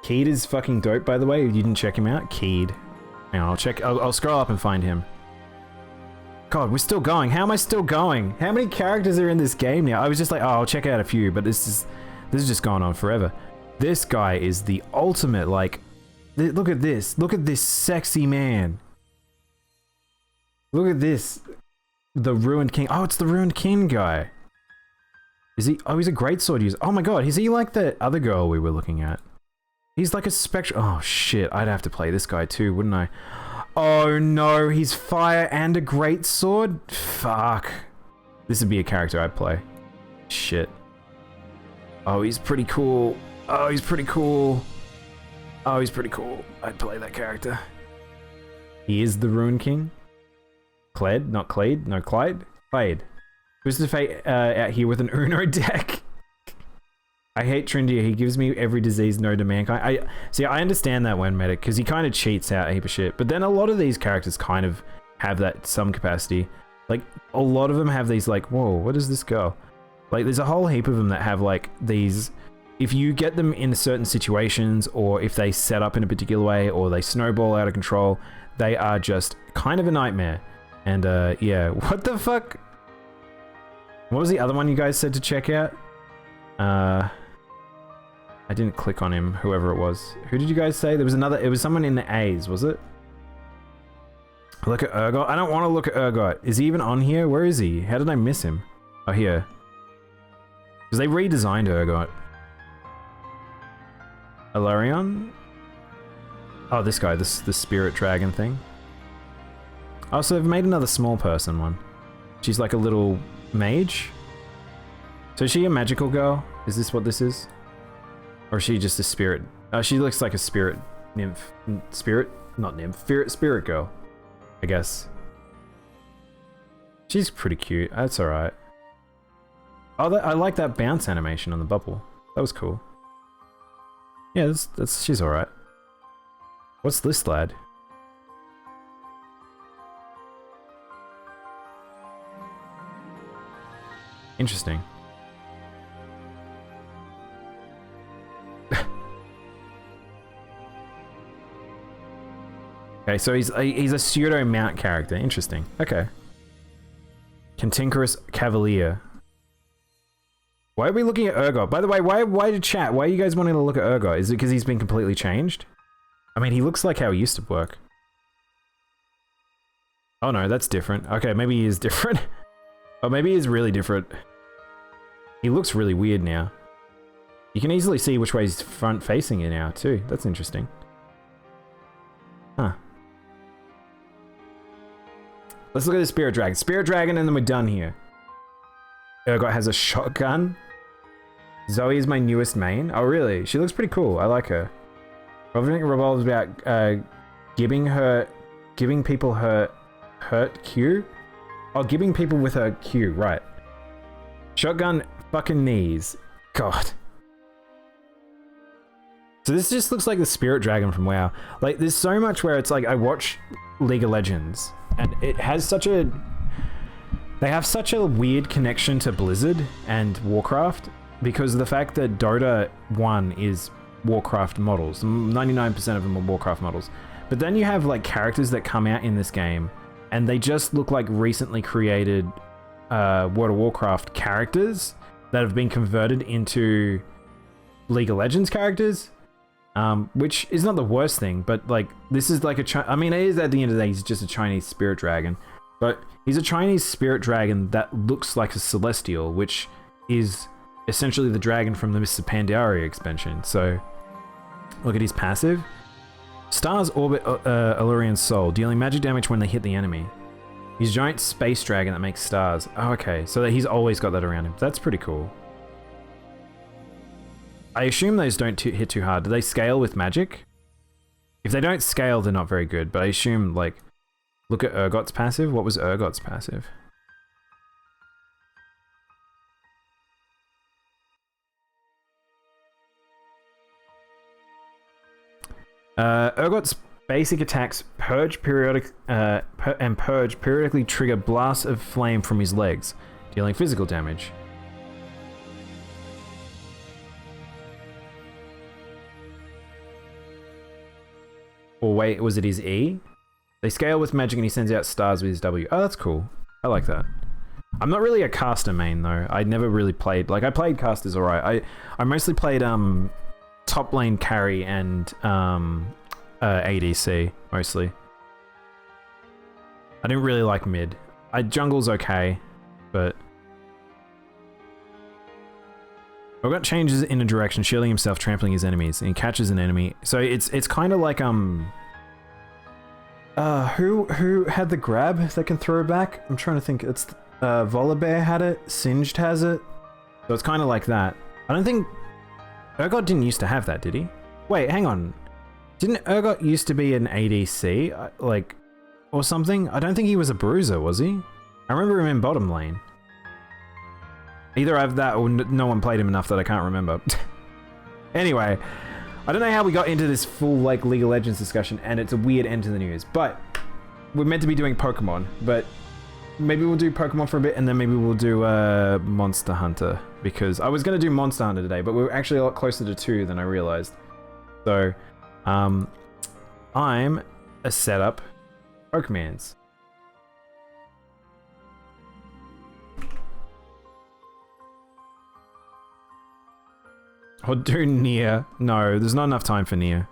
Keed is fucking dope, by the way. You didn't check him out? Keed. Hang on, I'll scroll up and find him. God, we're still going. How am I still going? How many characters are in this game now? I was just like, oh, I'll check out a few, but this is just going on forever. This guy is the ultimate, like... Look at this. Look at this sexy man. Look at this. The Ruined King. Oh, it's the Ruined King guy. Is he? Oh, he's a greatsword user. Oh my god, is he like the other girl we were looking at? He's like a spectral... Oh shit, I'd have to play this guy too, wouldn't I? Oh no, he's fire and a greatsword? Fuck. This would be a character I'd play. Shit. Oh, he's pretty cool. Oh, he's pretty cool. Oh, he's pretty cool. I'd play that character. He is the Ruined King. Cled, not Cleed. No, Clyde. Clyde. Twisted Fate out here with an Uno deck. I hate Tryndamere. He gives me every disease known to mankind. I understand that one medic because he kind of cheats out a heap of shit. But then a lot of these characters kind of have that some capacity. Like a lot of them have these like, whoa, what does this go? Like there's a whole heap of them that have like these. If you get them in certain situations, or if they set up in a particular way, or they snowball out of control, they are just kind of a nightmare. And yeah, what the fuck? What was the other one you guys said to check out? I didn't click on him, whoever it was. Who did you guys say? There was another, it was someone in the A's, was it? Look at Urgot. I don't want to look at Urgot. Is he even on here? Where is he? How did I miss him? Oh, here. Because they redesigned Urgot. Alarion? Oh, this guy, the spirit dragon thing. Oh, so they've made another small person one. She's like a little mage. So is she a magical girl? Is this what this is? Or is she just a spirit? She looks like a spirit nymph. Spirit? Not nymph. Spirit girl, I guess. She's pretty cute. That's alright. Oh, I like that bounce animation on the bubble. That was cool. Yeah, she's alright. What's this lad? Interesting. Okay, so he's a pseudo mount character. Interesting. Okay. Cantankerous Cavalier. Why are we looking at Urgot? By the way, why did chat? Why are you guys wanting to look at Urgot? Is it because he's been completely changed? I mean, he looks like how he used to work. Oh no, that's different. Okay, maybe he is different. Oh, maybe he's really different. He looks really weird now. You can easily see which way he's front facing it now too. That's interesting. Huh. Let's look at the Spirit Dragon. Spirit Dragon, and then we're done here. Urgot has a shotgun. Zoe is my newest main. Oh, really? She looks pretty cool. I like her. Everything revolves about giving her giving people her hurt Q? Oh, giving people with her Q, right. Shotgun fucking knees. God. So this just looks like the Spirit Dragon from WoW. Like, there's so much where it's like, I watch League of Legends, and it has such a... They have such a weird connection to Blizzard and Warcraft, because of the fact that Dota 1 is Warcraft models. 99% of them are Warcraft models. But then you have, like, characters that come out in this game, and they just look like recently created World of Warcraft characters that have been converted into League of Legends characters. Which is not the worst thing, but like, this is like I mean, it is at the end of the day, he's just a Chinese spirit dragon, but he's a Chinese spirit dragon that looks like a celestial, which is essentially the dragon from the Mr. Pandaria expansion. So, look at his passive. Stars orbit Allurian's soul, dealing magic damage when they hit the enemy. He's a giant space dragon that makes stars. Oh, okay, so that he's always got that around him. That's pretty cool. I assume those don't hit too hard. Do they scale with magic? If they don't scale, they're not very good, but I assume, like, look at Urgot's passive. What was Urgot's passive? Urgot's basic attacks periodically trigger blasts of flame from his legs, dealing physical damage. Or wait, was it his E? They scale with magic and he sends out stars with his W. Oh, that's cool. I like that. I'm not really a caster main though. I never really played, like, I played casters alright. I mostly played top lane carry and ADC mostly. I didn't really like mid. Jungle's okay, but Urgot changes in a direction, shielding himself, trampling his enemies, and he catches an enemy. So it's kind of like who had the grab that can throw back? I'm trying to think. It's Volibear had it, Singed has it. So it's kind of like that. I don't think Urgot didn't used to have that, did he? Wait, hang on. Didn't Urgot used to be an ADC, like, or something? I don't think he was a bruiser, was he? I remember him in bottom lane. Either I have that or no one played him enough that I can't remember. Anyway, I don't know how we got into this full, like, League of Legends discussion, and it's a weird end to the news, but we're meant to be doing Pokemon, but maybe we'll do Pokemon for a bit, and then maybe we'll do Monster Hunter, because I was going to do Monster Hunter today, but we were actually a lot closer to 2 than I realized. So, I'm a setup Pokemans. Or do Nier. No, there's not enough time for Nier.